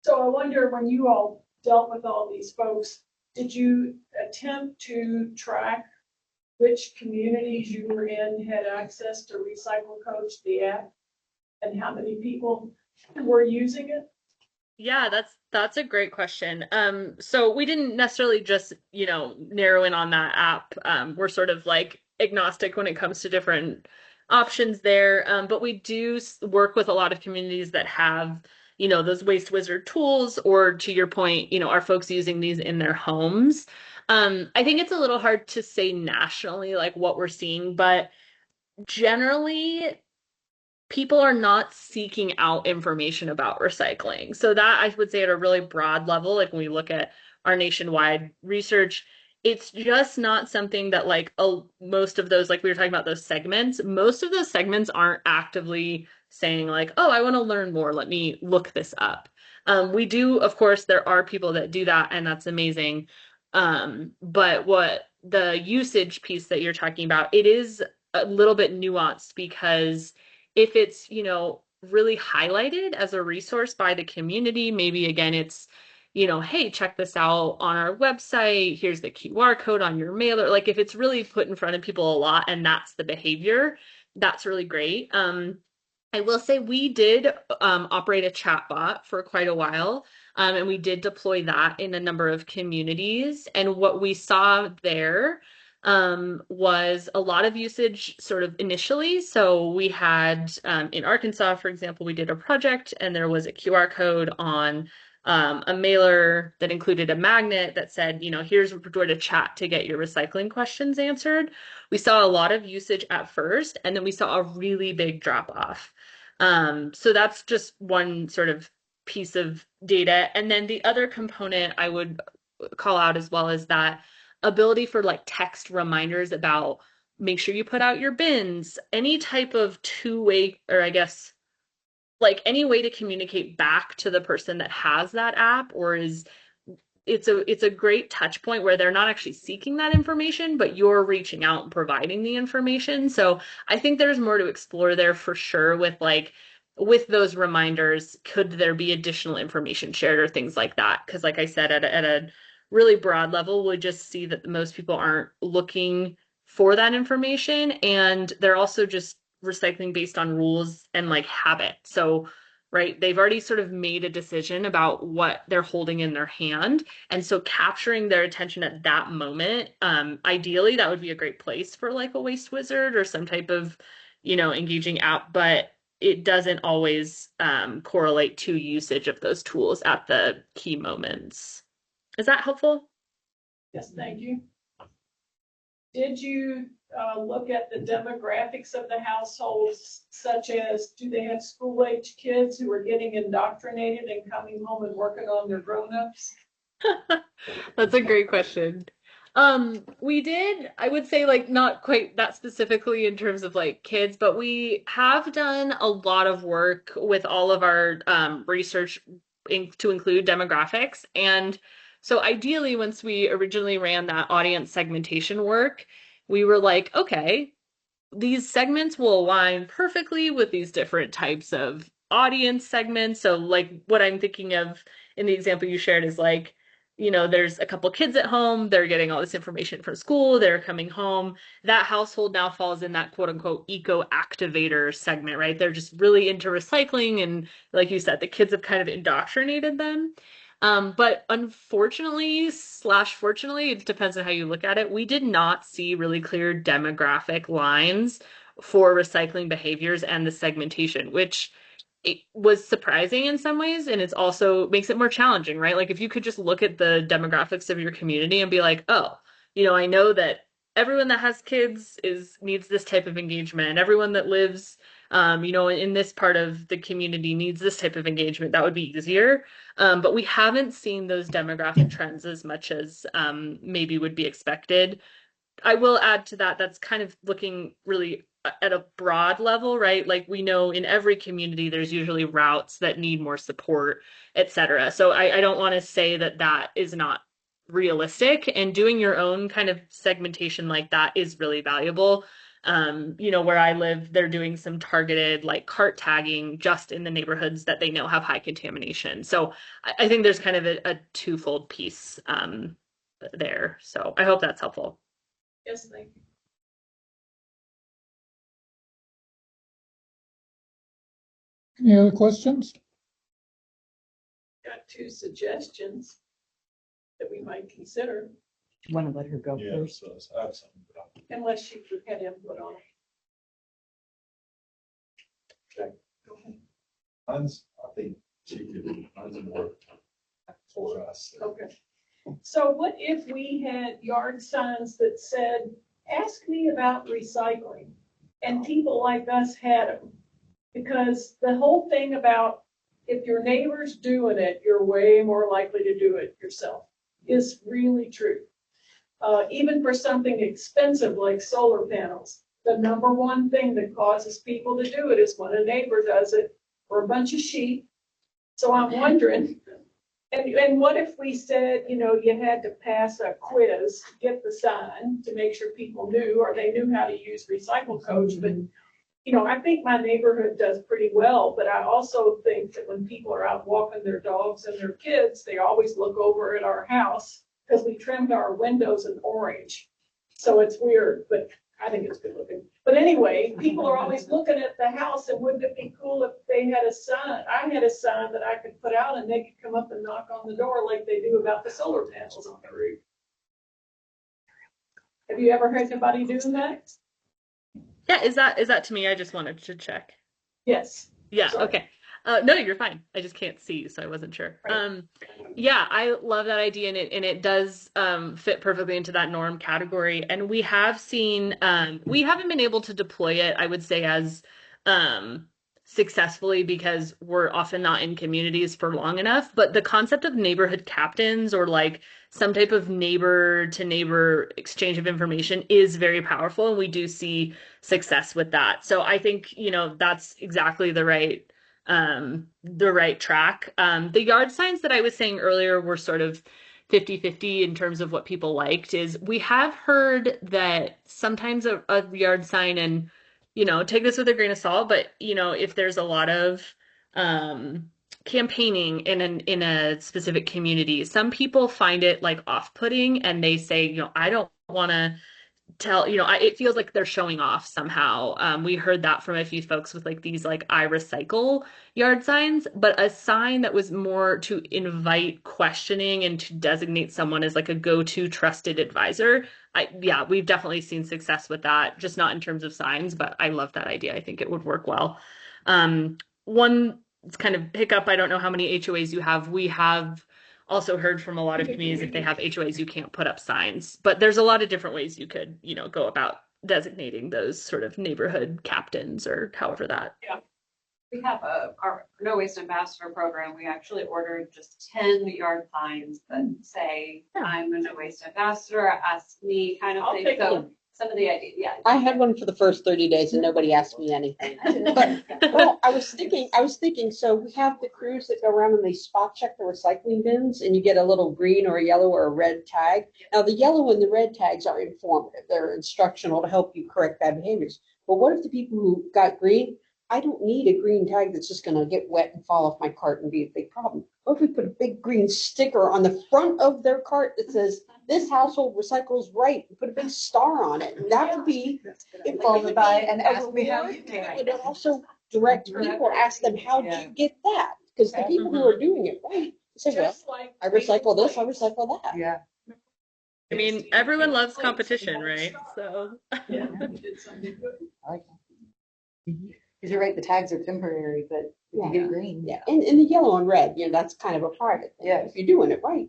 So I wonder, when you all dealt with all these folks, did you attempt to track which communities you were in had access to Recycle Coach, the app, and how many people were using it? Yeah, that's a great question. So we didn't necessarily just, narrow in on that app. We're sort of like agnostic when it comes to different options there. But we do work with a lot of communities that have, those Waste Wizard tools, or to your point, are folks using these in their homes? I think it's a little hard to say nationally, like what we're seeing, but generally people are not seeking out information about recycling. So that, I would say, at a really broad level, like when we look at our nationwide research, it's just not something that like most of those, like we were talking about those segments, most of those segments aren't actively saying like, oh, I want to learn more. Let me look this up. We do, of course, there are people that do that, and that's amazing. But what the usage piece that you're talking about, it is a little bit nuanced, because if it's, really highlighted as a resource by the community, maybe again, it's, hey, check this out on our website. Here's the QR code on your mailer. Like if it's really put in front of people a lot and that's the behavior, that's really great. I will say we did operate a chat bot for quite a while, and we did deploy that in a number of communities. And what we saw there was a lot of usage sort of initially. So we had in Arkansas, for example, we did a project and there was a QR code on a mailer that included a magnet that said, you know, here's where to chat to get your recycling questions answered. We saw a lot of usage at first, and then we saw a really big drop off. So that's just one sort of piece of data. And then the other component I would call out as well is that ability for like text reminders about make sure you put out your bins, any type of two-way, or I guess like any way to communicate back to the person that has that app or is it's a great touch point where they're not actually seeking that information, but you're reaching out and providing the information. So I think there's more to explore there for sure with like with those reminders, could there be additional information shared or things like that? Because like I said, at a really broad level, we just see that most people aren't looking for that information, and they're also just recycling based on rules and like habit. So right, they've already sort of made a decision about what they're holding in their hand, and so capturing their attention at that moment, ideally that would be a great place for like a Waste Wizard or some type of, you know, engaging app, but it doesn't always correlate to usage of those tools at the key moments. Is that helpful? Yes, thank you. Did you look at the demographics of the households, such as do they have school-age kids who are getting indoctrinated and coming home and working on their grown-ups? That's a great question. We did, I would say like not quite that specifically in terms of like kids, but we have done a lot of work with all of our research to include demographics. And so ideally, once we originally ran that audience segmentation work, we were like, okay, these segments will align perfectly with these different types of audience segments. So like what I'm thinking of in the example you shared is like, you know, there's a couple kids at home, they're getting all this information from school, they're coming home. That household now falls in that quote unquote eco activator segment, right? They're just really into recycling. And like you said, the kids have kind of indoctrinated them. But unfortunately, slash fortunately, it depends on how you look at it, we did not see really clear demographic lines for recycling behaviors and the segmentation, which it was surprising in some ways, and it's also makes it more challenging, right? Like if you could just look at the demographics of your community and be like, oh, you know, I know that everyone that has kids needs this type of engagement. Everyone that lives you know, in this part of the community needs this type of engagement. That would be easier. But we haven't seen those demographic trends as much as maybe would be expected. I will add to that, that's kind of looking really at a broad level, right? Like we know in every community, there's usually routes that need more support, et cetera. So I don't want to say that that is not realistic, and doing your own kind of segmentation like that is really valuable. You know, where I live, they're doing some targeted like cart tagging just in the neighborhoods that they know have high contamination. So I think there's kind of a twofold piece there. So I hope that's helpful. Yes, thank you. Any other questions? Got two suggestions that we might consider, You want to let her go Yeah, first? so I have something. unless she had input on it. Okay, go ahead. Mine's, I think she could, mine's more for us. Okay. So what if we had yard signs that said, ask me about recycling? And people like us had them. Because the whole thing about if your neighbor's doing it, you're way more likely to do it yourself is really true. Even for something expensive like solar panels, the number one thing that causes people to do it is when a neighbor does it for a bunch of sheep. So I'm wondering, and what if we said, you know, you had to pass a quiz to get the sign to make sure people knew, or they knew how to use Recycle Coach, but you know, I think my neighborhood does pretty well, but I also think that when people are out walking their dogs and their kids, they always look over at our house because we trimmed our windows in orange. So it's weird, but I think it's good looking. But anyway, people are always looking at the house, and wouldn't it be cool if they had a sign? I had a sign that I could put out and they could come up and knock on the door like they do about the solar panels on the roof. Have you ever heard anybody doing that? Yeah, is that to me? I just wanted to check. Yes. Yeah, Sorry. okay. No, you're fine. I just can't see, so I wasn't sure. Right. Yeah, I love that idea, and it does fit perfectly into that norm category. And we have seen we haven't been able to deploy it, I would say, as successfully because we're often not in communities for long enough. But the concept of neighborhood captains or like some type of neighbor to neighbor exchange of information is very powerful, and we do see success with that. So I think, that's exactly the right track. The yard signs that I was saying earlier were sort of 50-50 in terms of what people liked. Is we have heard that sometimes a yard sign, and take this with a grain of salt, but if there's a lot of campaigning in a specific community, some people find it like off-putting, and they say, I don't want to tell, it feels like they're showing off somehow. We heard that from a few folks with like these like I recycle yard signs, but a sign that was more to invite questioning and to designate someone as like a go-to trusted advisor. Yeah, we've definitely seen success with that, just not in terms of signs, but I love that idea. I think it would work well. One kind of hiccup, I don't know how many HOAs you have. We have also heard from a lot of communities, if they have HOAs, you can't put up signs, but there's a lot of different ways you could, go about designating those sort of neighborhood captains or however that. Yeah. We have our No Waste Ambassador program. We actually ordered just 10 yard signs that say, I'm a No Waste Ambassador, ask me kind of I'll thing. take So one. some of the ideas, yeah. I had one for the first 30 days and nobody asked me anything. But, well, I was thinking, so we have the crews that go around and they spot check the recycling bins and you get a little green or a yellow or a red tag. Now, the yellow and the red tags are informative. They're instructional to help you correct bad behaviors. But what if the people who got green, I don't need a green tag that's just going to get wet and fall off my cart and be a big problem. What if we put a big green sticker on the front of their cart that says, this household recycles right, and put a big star on it? And that would be, Followed by, and ask me how you do it would it. also direct people, ask them, how do you get that? Because the people who are doing it right, say, well, Just like I recycle this, I recycle that. Yeah. I mean, everyone loves competition, right? So. Yeah, you did something good. I like that. Because you're right, the tags are temporary, but if you Yeah. get green. Yeah, and the yellow and red, that's kind of a private thing. Yeah. If you're doing it right,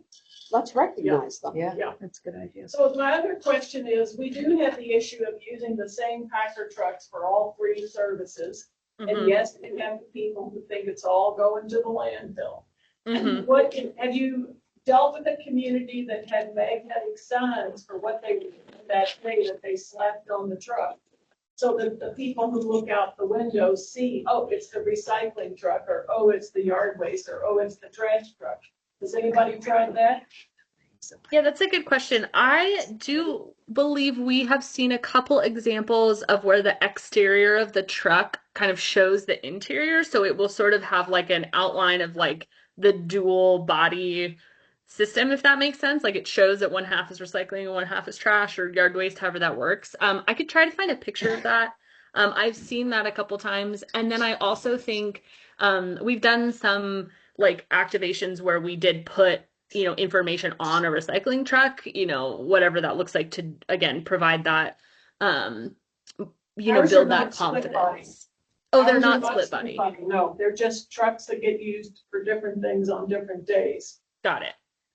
let's recognize them. Yeah, Yeah. that's a good idea. So my other question is, we do have the issue of using the same Packer trucks for all three services. And Mhm. yes, we have the people who think it's all going to the landfill. Mhm. And have you dealt with a community that had magnetic signs for what they, that day that they slapped on the truck? So that the people who look out the window see, oh, it's the recycling truck, or oh, it's the yard waste, or oh, it's the trash truck. Has anybody tried that? Yeah, that's a good question. I do believe we have seen a couple examples of where the exterior of the truck kind of shows the interior. So it will sort of have like an outline of like the dual body system, if that makes sense. Like it shows that one half is recycling and one half is trash or yard waste, however that works. I could try to find a picture of that. I've seen that a couple times. And then I also think we've done some like activations where we did put information on a recycling truck, whatever that looks like, to again provide that Ours are build not that split confidence. Oh, they're Ours are not split body. No, they're just trucks that get used for different things on different days. Got it.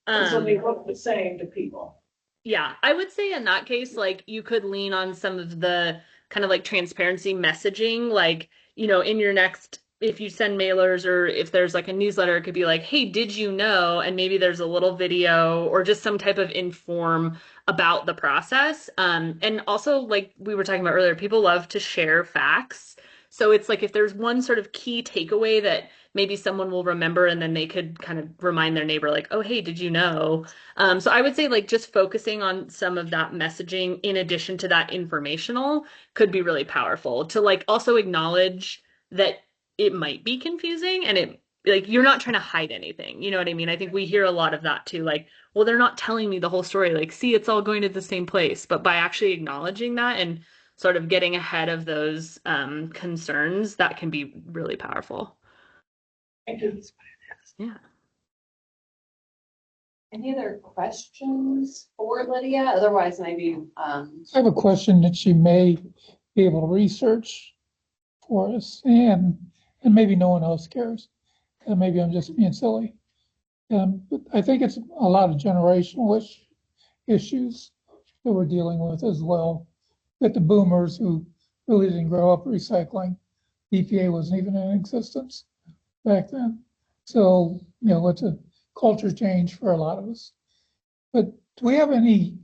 And so they look the same to people. Yeah, I would say in that case, like you could lean on some of the kind of like transparency messaging, like, in your next, if you send mailers or if there's like a newsletter, it could be like, hey, did you know? And maybe there's a little video or just some type of inform about the process. And also, like we were talking about earlier, people love to share facts. So it's like if there's one sort of key takeaway that maybe someone will remember and then they could kind of remind their neighbor like, oh, hey, did you know? So I would say like just focusing on some of that messaging in addition to that informational could be really powerful to like also acknowledge that it might be confusing and it like you're not trying to hide anything. You know what I mean? I think we hear a lot of that too. Like, well, they're not telling me the whole story. Like, see, it's all going to the same place. But by actually acknowledging that and sort of getting ahead of those concerns, that can be really powerful. Thank you. Yeah. Any other questions for Lydia? Otherwise, maybe, I have a question that she may be able to research for us, and maybe no one else cares, and maybe I'm just being silly. But I think it's a lot of generational issues that we're dealing with as well. That the boomers who really didn't grow up recycling, EPA wasn't even in existence back then. So, it's a culture change for a lot of us. But do we have any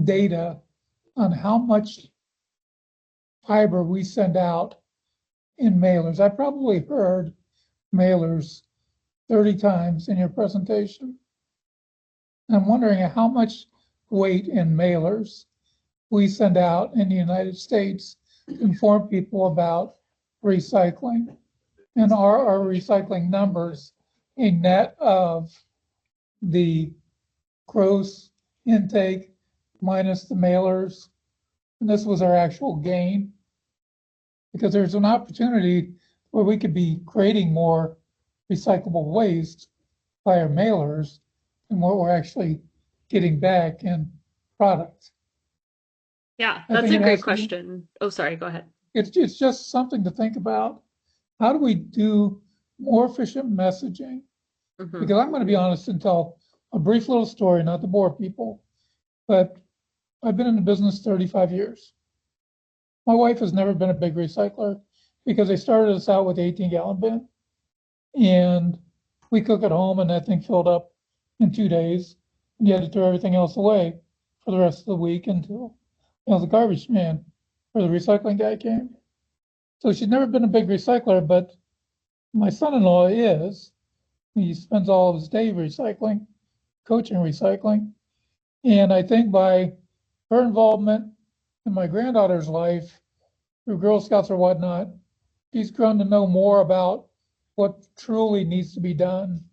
data on how much fiber we send out in mailers? I probably heard mailers 30 times in your presentation. I'm wondering how much weight in mailers we send out in the United States to inform people about recycling. And are our recycling numbers a net of the gross intake minus the mailers? And this was our actual gain. Because there's an opportunity where we could be creating more recyclable waste by our mailers and what we're actually getting back in product. Yeah, I that's think a it great has to be- question. Oh, sorry, go ahead. It's just something to think about. How do we do more efficient messaging? Mhm. Because I'm going to be honest and tell a brief little story, not to bore people, but I've been in the business 35 years. My wife has never been a big recycler because they started us out with 18-gallon bin, and we cook at home, and that thing filled up in 2 days. And you had to throw everything else away for the rest of the week until the garbage man or the recycling guy came. So she's never been a big recycler, but my son-in-law is. He spends all of his day recycling, coaching recycling. And I think by her involvement in my granddaughter's life through Girl Scouts or whatnot, she's grown to know more about what truly needs to be done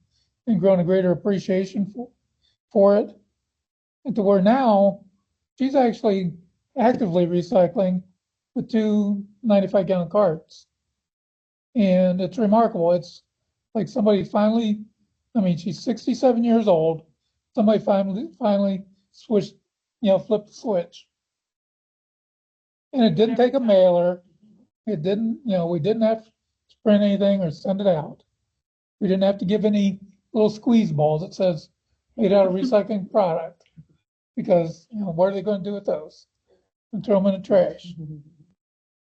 and grown a greater appreciation for it. And to where now she's actually actively recycling with 2 95-gallon carts. And it's remarkable. It's like somebody finally, she's 67 years old. Somebody finally switched, flipped the switch. And it didn't take a mailer. It didn't, we didn't have to print anything or send it out. We didn't have to give any little squeeze balls that says made out of recycling product. Because, what are they going to do with those? And throw them in the trash.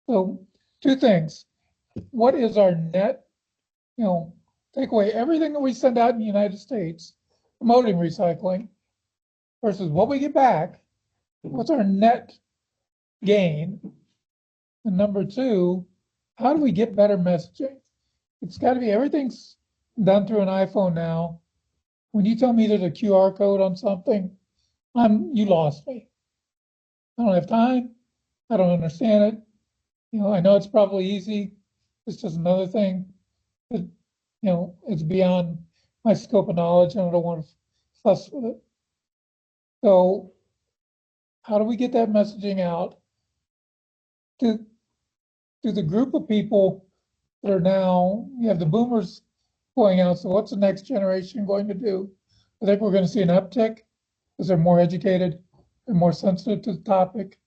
So 2 things. What is our net, take away everything that we send out in the United States promoting recycling versus what we get back? What's our net gain? And number 2, how do we get better messaging? It's got to be, everything's done through an iPhone now. When you tell me there's a QR code on something, you lost me. I don't have time. I don't understand it. I know it's probably easy. It's just another thing that, it's beyond my scope of knowledge, and I don't want to fuss with it. So how do we get that messaging out to the group of people that are now, you have the boomers going out, so what's the next generation going to do? I think we're going to see an uptick because they're more educated, they're more sensitive to the topic.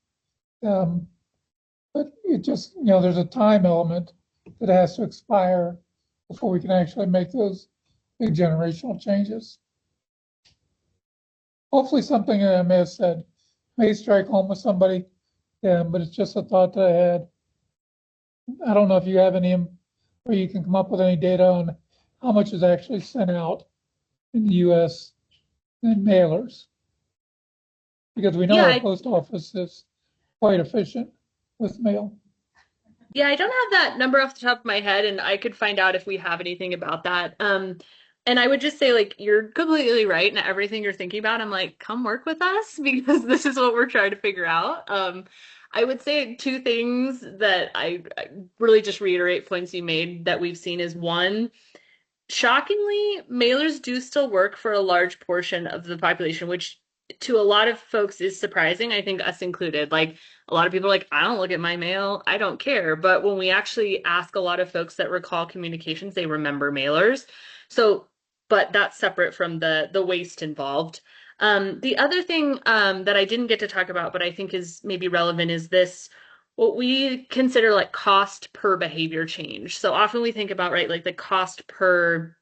But it just, there's a time element that has to expire before we can actually make those big generational changes. Hopefully something that I may have said may strike home with somebody, but it's just a thought that I had. I don't know if you have any, or you can come up with any data on how much is actually sent out in the US in mailers. Because we know Yeah, our post office is quite efficient with mail. Yeah, I don't have that number off the top of my head, and I could find out if we have anything about that. And I would just say, like, you're completely right, and everything you're thinking about, I'm like, come work with us because this is what we're trying to figure out. I would say 2 things that I really just reiterate points you made that we've seen is, one, shockingly, mailers do still work for a large portion of the population, which to a lot of folks is surprising, I think us included. Like a lot of people are like, I don't look at my mail, I don't care. But when we actually ask a lot of folks that recall communications, they remember mailers. So, but that's separate from the waste involved. The other thing that I didn't get to talk about, but I think is maybe relevant, is this what we consider like cost per behavior change. So often we think about, right, like the cost per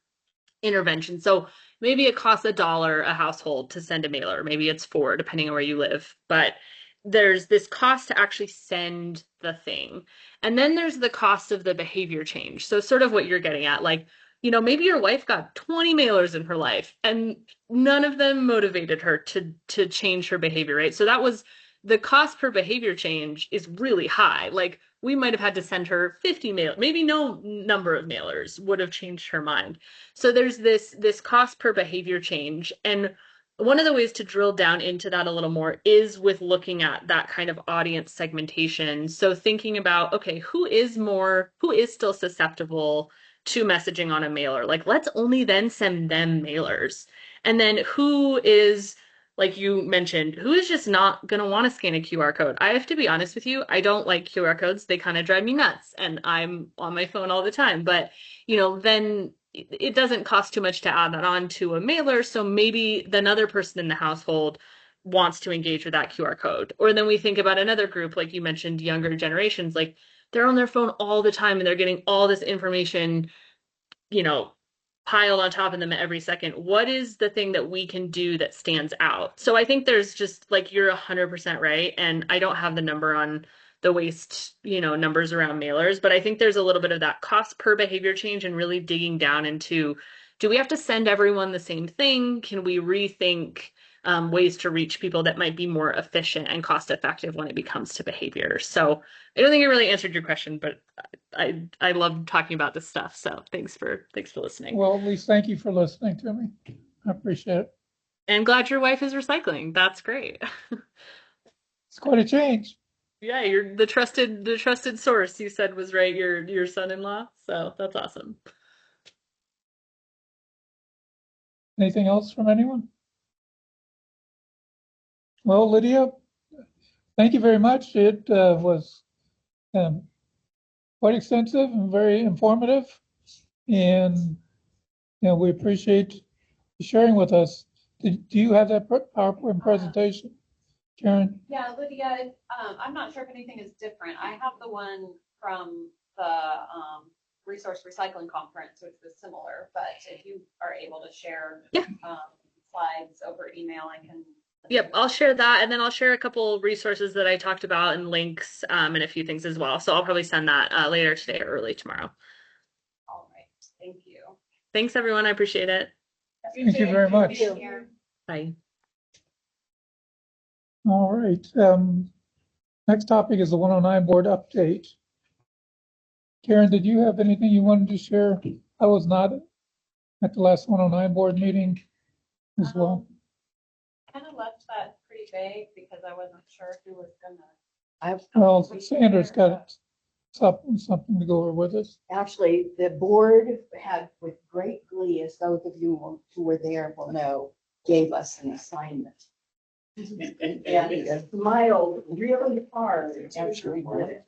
intervention. So maybe it costs $1 a household to send a mailer. Maybe it's 4, depending on where you live. But there's this cost to actually send the thing. And then there's the cost of the behavior change. So sort of what you're getting at, like, maybe your wife got 20 mailers in her life and none of them motivated her to change her behavior, right? So that was the cost per behavior change is really high. Like we might have had to send her 50 mail, maybe no number of mailers would have changed her mind. So there's this cost per behavior change. And one of the ways to drill down into that a little more is with looking at that kind of audience segmentation. So thinking about, okay, who is still susceptible to messaging on a mailer? Like, let's only then send them mailers. And then who is, like you mentioned, who is just not going to want to scan a QR code? I have to be honest with you, I don't like QR codes. They kind of drive me nuts and I'm on my phone all the time. But, then it doesn't cost too much to add that on to a mailer. So maybe another person in the household wants to engage with that QR code. Or then we think about another group, like you mentioned, younger generations, like they're on their phone all the time and they're getting all this information, piled on top of them every second. What is the thing that we can do that stands out? So I think there's just like, you're 100% right. And I don't have the number on the waste, numbers around mailers, but I think there's a little bit of that cost per behavior change and really digging down into, do we have to send everyone the same thing? Can we rethink ways to reach people that might be more efficient and cost effective when it comes to behavior? So I don't think I really answered your question, but I love talking about this stuff. So thanks for listening. Well, at least thank you for listening to me. I appreciate it. And glad your wife is recycling. That's great. It's quite a change. Yeah, you're the trusted source you said was right, your son-in-law. So that's awesome. Anything else from anyone? Well, Lydia, thank you very much. It was quite extensive and very informative. And we appreciate you sharing with us. Do you have that PowerPoint presentation, Karen? Yeah, Lydia, I'm not sure if anything is different. I have the one from the Resource Recycling Conference, which was similar, but if you are able to share slides over email, I can. Yep, I'll share that, and then I'll share a couple resources that I talked about and links and a few things as well. So I'll probably send that later today or early tomorrow. All right, thank you. Thanks, everyone. I appreciate it. Thank you very much. Bye. All right. Next topic is the 109 board update. Karen, did you have anything you wanted to share? I was not at the last 109 board meeting as well. Kind of left that pretty vague because I wasn't sure who was gonna. Well, Sandra's got something to go over with us. Actually, the board had, with great glee, as those of you who were there will know, gave us an assignment. And smiled really hard after we did it.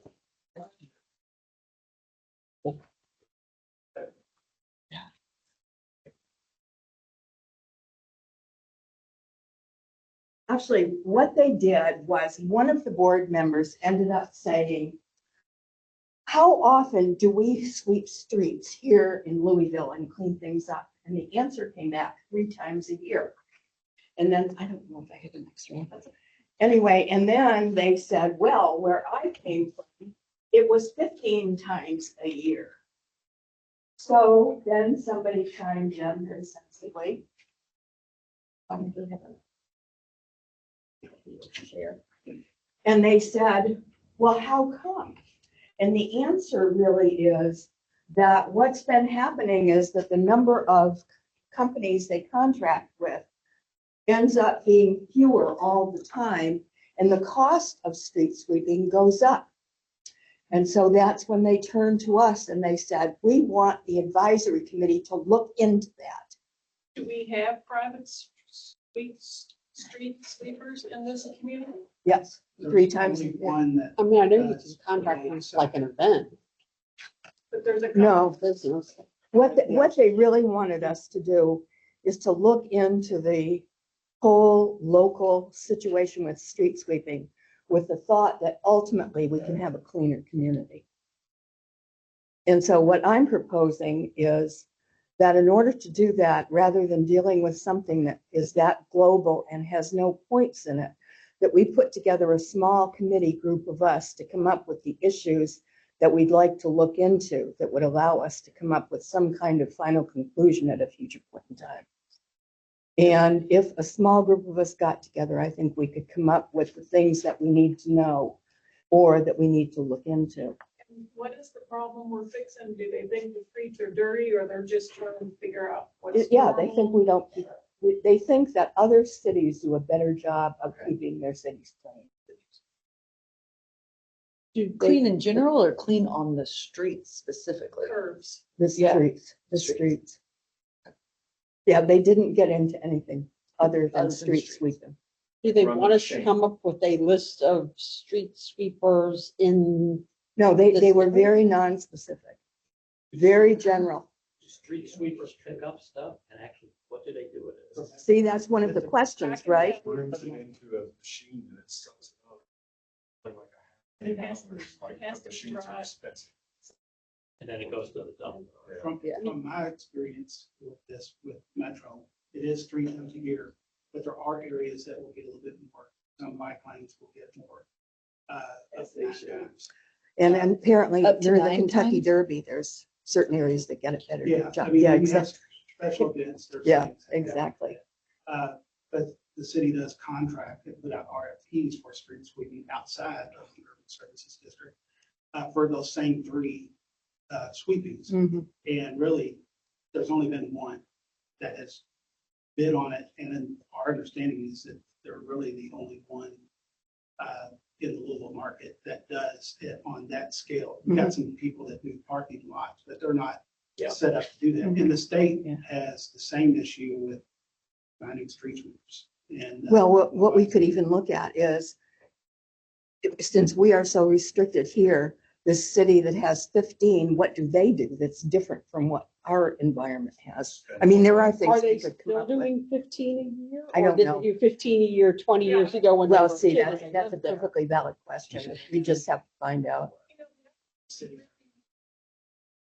Actually, what they did was one of the board members ended up saying, how often do we sweep streets here in Louisville and clean things up? And the answer came back 3 times a year. And then, I don't know if I had an extra one. Anyway, and then they said, well, where I came from, it was 15 times a year. So then somebody chimed in very sensibly. And they said, well, how come? And the answer really is that what's been happening is that the number of companies they contract with ends up being fewer all the time, and the cost of street sweeping goes up. And so that's when they turned to us and they said, we want the advisory committee to look into that. Do we have private street sweepers in this community? Yes, There's 3 times a only year. one that. I mean, I know you does can contract the them like an event. But there's a. No, Business. what they really wanted us to do is to look into the whole local situation with street sweeping with the thought that ultimately we can have a cleaner community. And so what I'm proposing is that in order to do that, rather than dealing with something that is that global and has no points in it, that we put together a small committee group of us to come up with the issues that we'd like to look into that would allow us to come up with some kind of final conclusion at a future point in time. And if a small group of us got together, I think we could come up with the things that we need to know or that we need to look into. What is the problem we're fixing? Do they think the streets are dirty or they're just trying to figure out what's Yeah, they think normal? we don't, they think that other cities do a better job of keeping their cities clean. Do clean in general or clean on the streets specifically? Curves. The Yeah. the streets. Yeah, they didn't get into anything other than Other than street streets. sweeping. Do they Run want the us to chain. come up with a list of street sweepers in? No, they were Specific? very non-specific, very general. Street sweepers pick up stuff and actually, what do they do with it? See, that's one of the questions, right? Brings it into a machine and it sells it out. Like a It has to- like it has to be machines are dry. expensive. And then it goes to the dump. From my experience with this, with Metro, it is 3 times a year, but there are areas that will get a little bit more. Some of my clients will get more. Of 9 times. And then apparently Up to during the 9 Kentucky times? Derby, there's certain areas that get a better Yeah, job. I mean, Yeah, when you have exactly. special events. there's Yeah, things that happen. exactly. But the city does contract and put out RFPs for street sweeping outside of the urban services district for those same 3 sweepings. Mhm. And really, there's only been one that has bid on it. And then our understanding is that they're really the only one in the Louisville market that does it on that scale. We've got some people that do parking lots, but they're not set up to do that. And the state Yeah. has the same issue with finding street sweepers. And Well, what we could even look at is, since we are so restricted here, this city that has 15, what do they do that's different from what our environment has? I mean, there are things Are they we could come still up with. doing 15 a year? I Or don't did know. they do 15 a year 20 years ago when they Well, were see, kids? that's a perfectly valid question. We just have to find out.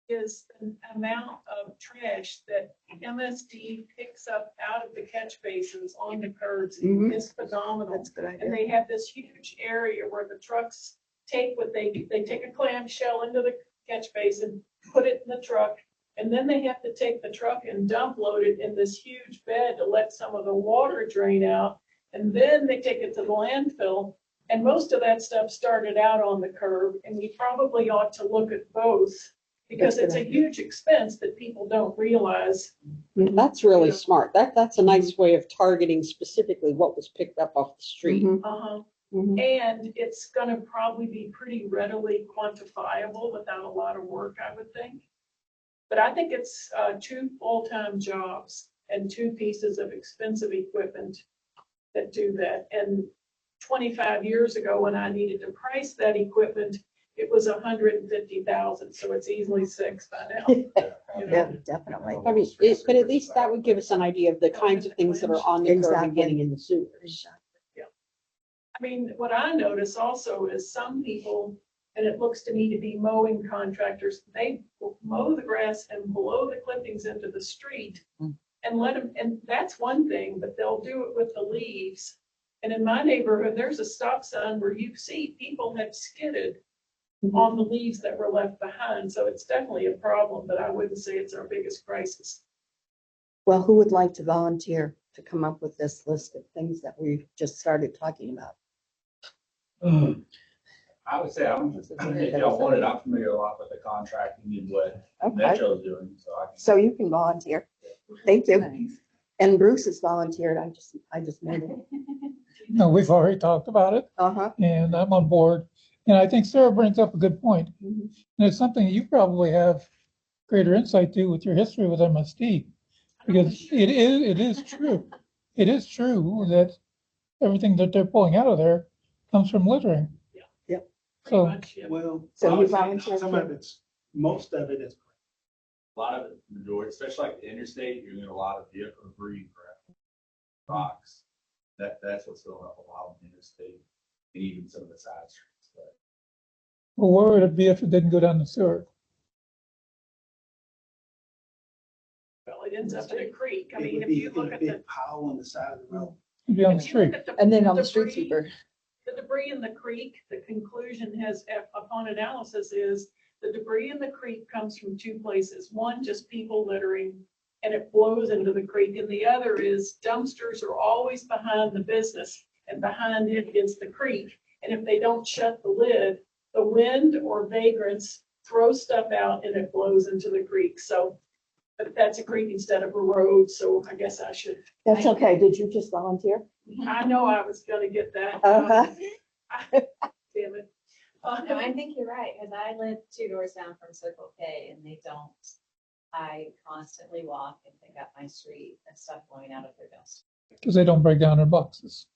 Is the amount of trash that MSD picks up out of the catch basins on the curbs Mhm. is phenomenal. That's a good And idea. they have this huge area where the trucks take what they take a clamshell into the catch basin, put it in the truck, and then they have to take the truck and dump load it in this huge bed to let some of the water drain out. And then they take it to the landfill. And most of that stuff started out on the curb, and we probably ought to look at both. Because That's a it's good a huge expense that people don't realize. That's really smart. That's a nice way of targeting specifically what was picked up off the street. Mhm, Uh-huh. mhm. And it's gonna probably be pretty readily quantifiable without a lot of work, I would think. But I think it's 2 full-time jobs and 2 pieces of expensive equipment that do that. And 25 years ago, when I needed to price that equipment, it was 150,000, so it's easily 6 by now. You Yeah, know? definitely. I mean, but at least that would give us an idea of the kinds of things that are on the curb Exactly. and getting in the sewers. I mean, what I notice also is some people, and it looks to me to be mowing contractors, they will mow the grass and blow the clippings into the street and let them, and that's one thing, but they'll do it with the leaves. And in my neighborhood, there's a stop sign where you see people have skidded on the leaves that were left behind. So it's definitely a problem, but I wouldn't say it's our biggest crisis. Well, who would like to volunteer to come up with this list of things that we just started talking about? I would say if y'all want it, I'm familiar a lot with the contracting and what Okay, Metro's doing, so I can. so you can volunteer. Thank you. And Bruce has volunteered. I just made it. No, we've already talked about it Uh-huh. and I'm on board. And I think Sarah brings up a good point. Mhm. And it's something you probably have greater insight to with your history with MSD. Because it is true. It is true that everything that they're pulling out of there comes from littering. Yeah. Yep. Pretty So, much, yeah. Well, So you honestly, volunteer some for- of it's, most of it is. A lot of it, majority, especially like the interstate, you're getting a lot of vehicle debris, crap, rocks. That's what's filling up a lot on the interstate and even some of the side streets. But well, where would it be if it didn't go down the sewer? Well, it ends up in a creek. I It mean, would if be you in look a at the. big pile on the side of the road. It'd be on the if you look street. at And then on the street debris- sweeper. The debris in the creek, the conclusion has, upon analysis, is the debris in the creek comes from two places. One, just people littering, and it blows into the creek, and the other is dumpsters are always behind the business, and behind it is the creek. And if they don't shut the lid, the wind or vagrants throw stuff out and it blows into the creek. So, but that's a creek instead of a road, so I guess I should, That's okay. Did you just volunteer? I know I was gonna get that. Uh-huh. Damn it. No, I think you're right, because I live 2 doors down from Circle K and they don't. I constantly walk and pick up my street and stuff blowing out of their dumpster. Because they don't break down their boxes.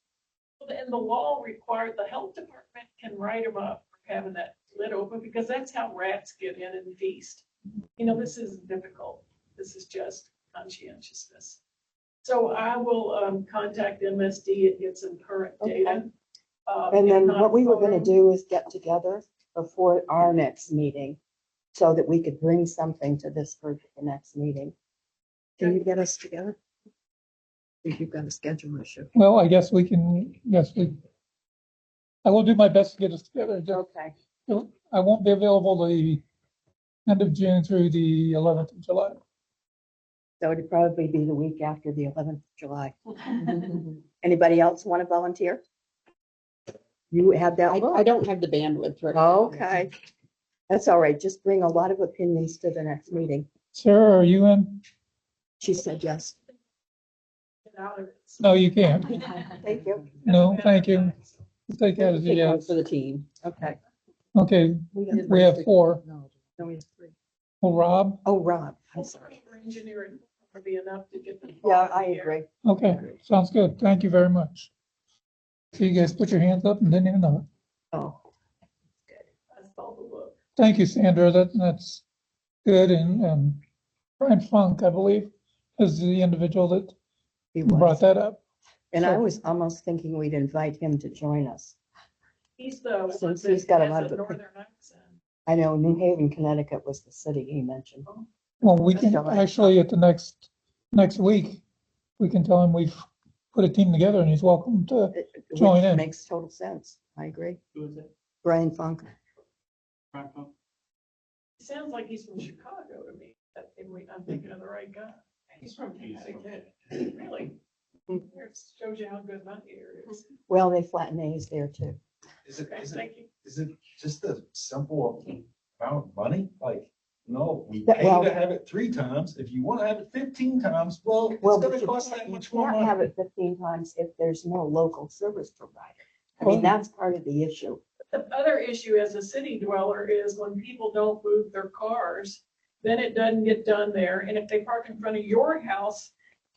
And the law required, the health department can write them up for having that lid open, because that's how rats get in and feast. You know, this isn't difficult. This is just conscientiousness. So I will contact MSD and get some current data. And then if not what we were gonna photos. do is get together before our next meeting so that we could bring something to this group at the next meeting. Can you get us together? If you've got a schedule issue. Well, I guess we can, I will do my best to get us together. Okay. I won't be available the end of June through the 11th of July. So it'd probably be the week after the 11th of July. Anybody else want to volunteer? You have that I look. don't have the bandwidth right now. Okay. That's all right. Just bring a lot of opinions to the next meeting. Sarah, are you in? She said yes. Get out of it. No, you can't. Thank you. No, thank you. Take that as a Take one yes. for the team. Okay. Okay, we have 4. No, we have 3. Well, Rob, Oh, Rob, I'm sorry. For engineering would be enough to get the. Yeah, I agree. okay, sounds good. Thank you very much. So you guys put your hands up and didn't even know it. Oh, That's all the look. Thank you, Sandra. That's good. And Brian Funk, I believe, is the individual that he brought was. that up. And I was almost thinking we'd invite him to join us. He's the. one Since that he's got a has lot of northern accent. I know New Haven, Connecticut was the city he mentioned. Well, we can Still, actually at the next week, we can tell him we've put a team together and he's welcome to. Which Join in. makes total sense. I agree. Who is it? Brian Funk. He sounds like he's from Chicago to me. I'm thinking of the right guy. He's from Connecticut. Really? It shows you how good my ear is. Well, they flatten A's there too. Is it, Okay, thank you. is it just a simple amount of money? Like, no, we That- pay well- to have it 3 times. If you want to have it 15 times, well, it's Well, but gonna you cost that can't, much more have money. it 15 times if there's no local service provider. I mean, that's part of the issue. The other issue as a city dweller is when people don't move their cars, then it doesn't get done there. And if they park in front of your house,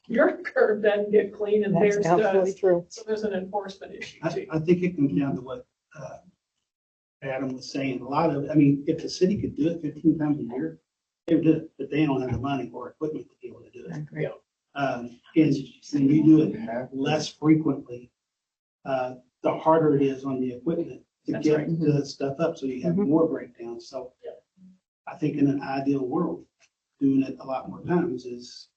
your curb doesn't get clean and That's theirs absolutely does. true. So there's an enforcement issue too. I think it comes down to what Adam was saying. A lot of, I mean, if the city could do it 15 times a year, they would do it, but they don't have the money or equipment to be able to do I it. agree. And when you do it less frequently, the harder it is on the equipment to That's get right. the stuff up, so you have Mhm. more breakdowns. So I think in an ideal world, doing it a lot more times is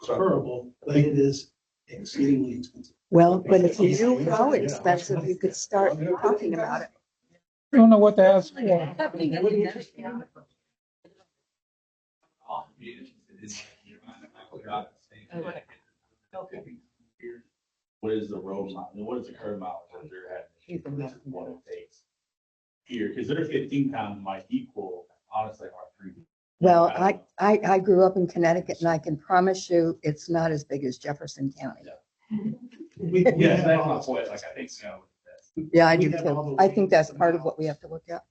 preferable, but it is exceedingly expensive. Well, but if you knew how expensive, you could start talking about it. I don't know what to ask for. What is the road mile, what is the curb mileage that they're having? This is what it takes here, because their 15 pounds might equal, honestly, our 3. Well, I grew up in Connecticut and I can promise you it's not as big as Jefferson County. We Yeah, have that's all my those- point, like, I think, you know, Yeah, I We do have all too. the I think weights that's and part of what miles. we have to look at.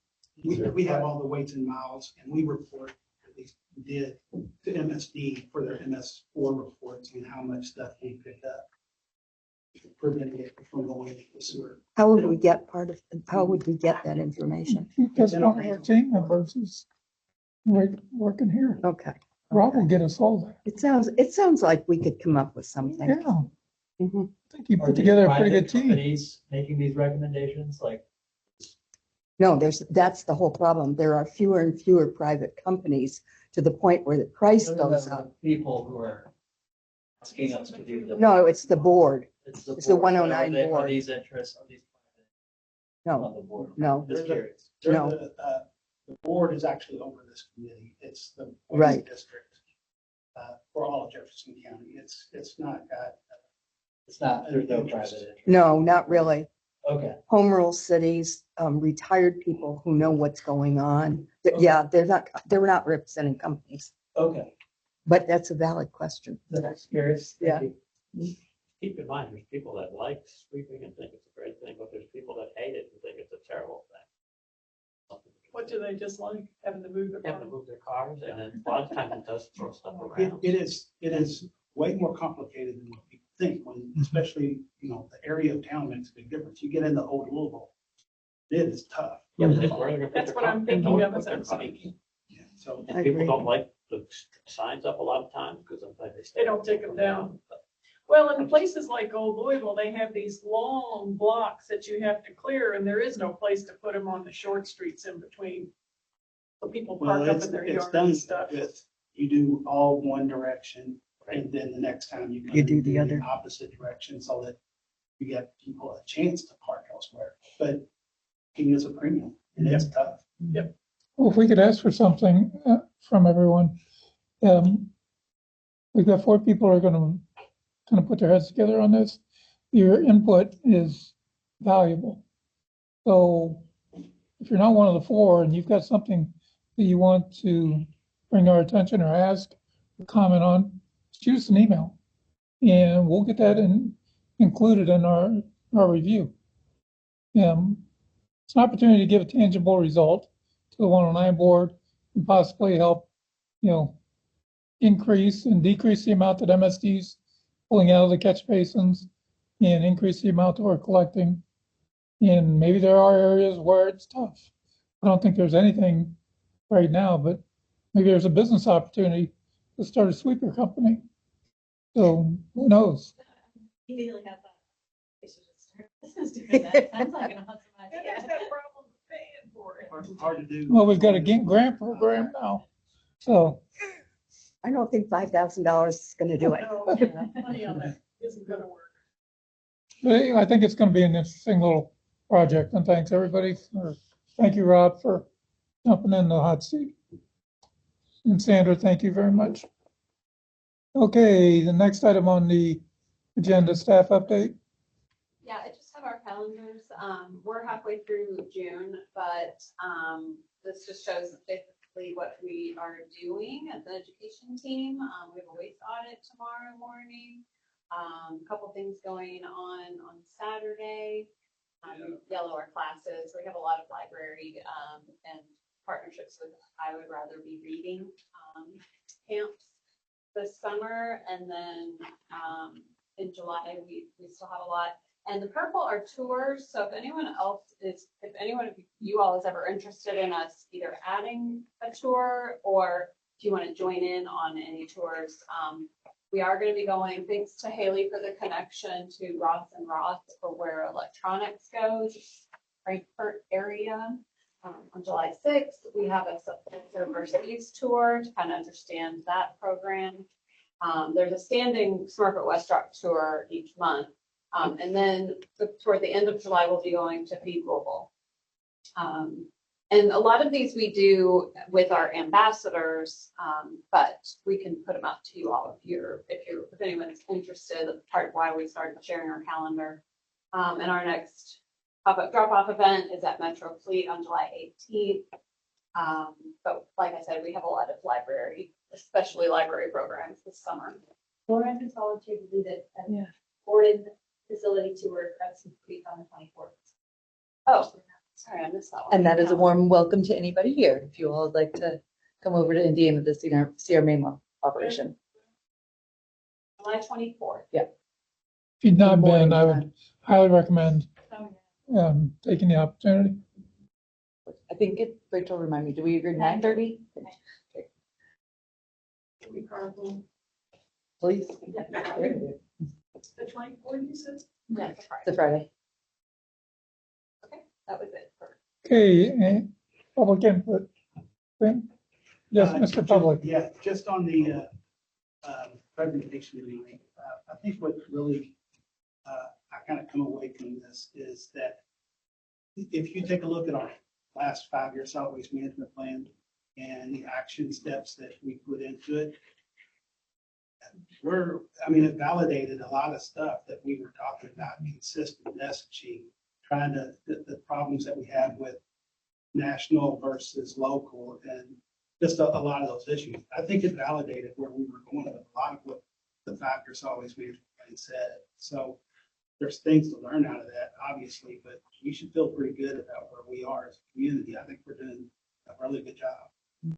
We have all the weights and miles, and we report, at least we did, to MSD for their MS4 reports and how much stuff we picked up. preventing it from going into the sewer. How would we get that information? Because one of our team members is working here. Okay. Rob will get us all that. It sounds like we could come up with something. Yeah, Mhm. I think you Are put these together a pretty private good team. companies making these recommendations, like, No, that's the whole problem. There are fewer and fewer private companies to the point where the price goes up. people who are asking us to do the. No, it's the board. It's the board. 109 Are they- board. Are these interests, are these No, on the board? no. Just curious. No. The board is actually over this committee. It's the Right. district for all of Jefferson County. It's not got. It's not, there's no private interest. No, not really. Okay. Home rule cities, retired people who know what's going on. Okay. Yeah, they're not representing companies, Okay. but that's a valid question. That's curious. Yeah. Thank you. Keep in mind, there's people that like sweeping and think it's a great thing, but there's people that hate it and think it's a terrible thing. What do they dislike? Having to move They their have to car? move their cars, and then a lot of times it does throw stuff It around. is way more complicated than what people think, when, especially, the area of town makes a big difference. You get into old Louisville, it is tough. Yeah, but then where are they gonna put That's their what I'm car? thinking Nowhere of to as put their I'm car. speaking. Yeah, so And I people agree. don't like the signs up a lot of times because sometimes They don't take them down. Well, in places like Old Louisville, they have these long blocks that you have to clear, and there is no place to put them on the short streets in between. So people well, park up it's in their it's yard done and stuff. with, you do all one direction, and then the next time you You do the other. opposite direction, so that you get people a chance to park elsewhere. But it is a premium, and it's tough. Well, if we could ask for something from everyone. We've got 4 people who are gonna kind of put their heads together on this. Your input is valuable. So if you're not one of the 4 and you've got something that you want to bring our attention or ask or comment on, shoot us an email. And we'll get that included in our review. It's an opportunity to give a tangible result to the 109 board and possibly help, increase and decrease the amount that MSD's pulling out of the catch basins and increase the amount that we're collecting. And maybe there are areas where it's tough. I don't think there's anything right now, but maybe there's a business opportunity to start a sweeper company. So who knows? Immediately has that. They should just start business doing that. Sounds like an awesome And there's idea. that problem of paying for it. Hard to do. Well, we've got a grant program now. So I don't think $5,000 is going to do it. No, money on that isn't gonna work. but I think it's going to be an interesting little project. And thanks everybody thank you, Rob, for jumping in the hot seat. And Sandra, thank you very much. Okay, the next item on the agenda, staff update. Yeah, I just have our calendars. We're halfway through June, but this just shows basically what we are doing as an education team. We have a waste audit tomorrow morning. A couple things going on Saturday. Yellow our classes. We have a lot of library and partnerships with I Would Rather Be Reading camps this summer, and then in July we still have a lot. And the purple are tours. So if anyone of you all is ever interested in us either adding a tour or if you want to join in on any tours, we are going to be going, thanks to Haley for the connection to Ross and Ross for where electronics goes, Frankfurt area. On July 6th, we have a Universities tour to kind of understand that program. There's a standing Smurfit West Rock tour each month. And then toward the end of July, we'll be going to Feed Louisville. And a lot of these we do with our ambassadors, but we can put them out to you all if anyone's interested. That's part of why we started sharing our calendar. And our next pop-up drop-off event is at Metro Fleet on July 18th. But like I said, we have a lot of library, especially library programs this summer. Lauren and Solitude lead it at Yeah. Boarded facility tour at Crescent Creek on the 24th. Oh, sorry, I missed that one. And that is a warm welcome to anybody here. If you all would like to come over to Indiana to see our main operation. July 24th. Yeah. you've not morning been, I would time. highly recommend Oh, taking the opportunity. I think Rachel, remind me, do we agree 9:30? We carpool. Please. The 24th, you said? Yeah, The Friday. okay, that was it. for- Okay, public input. Yes, Mr. Just- Public. Yeah, just on the presentation tonight, I think what really, I kind of come away from this is that if you take a look at our last 5-year solid waste management plan and the action steps that we put into it, it validated a lot of stuff that we were talking about, consistent messaging, the problems that we have with national versus local, and just a lot of those issues. I think it validated where we were going with a lot of what the factors always we said. So there's things to learn out of that, obviously, but we should feel pretty good about where we are as a community. I think we're doing a really good job. Me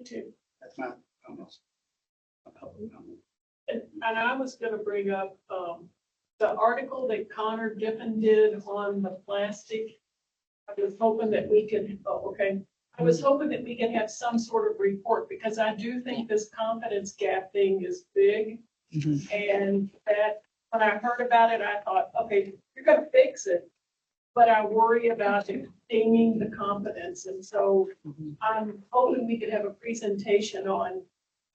too. That's my almost a couple of comments. And I was gonna bring up, the article that Connor Giffen did on the plastic. I was hoping that we could, I was hoping that we could have some sort of report, because I do think this confidence gap thing is big. And that, when I heard about it, I thought, okay, you're gonna fix it. But I worry about it dinging the confidence. And so I'm hoping we could have a presentation on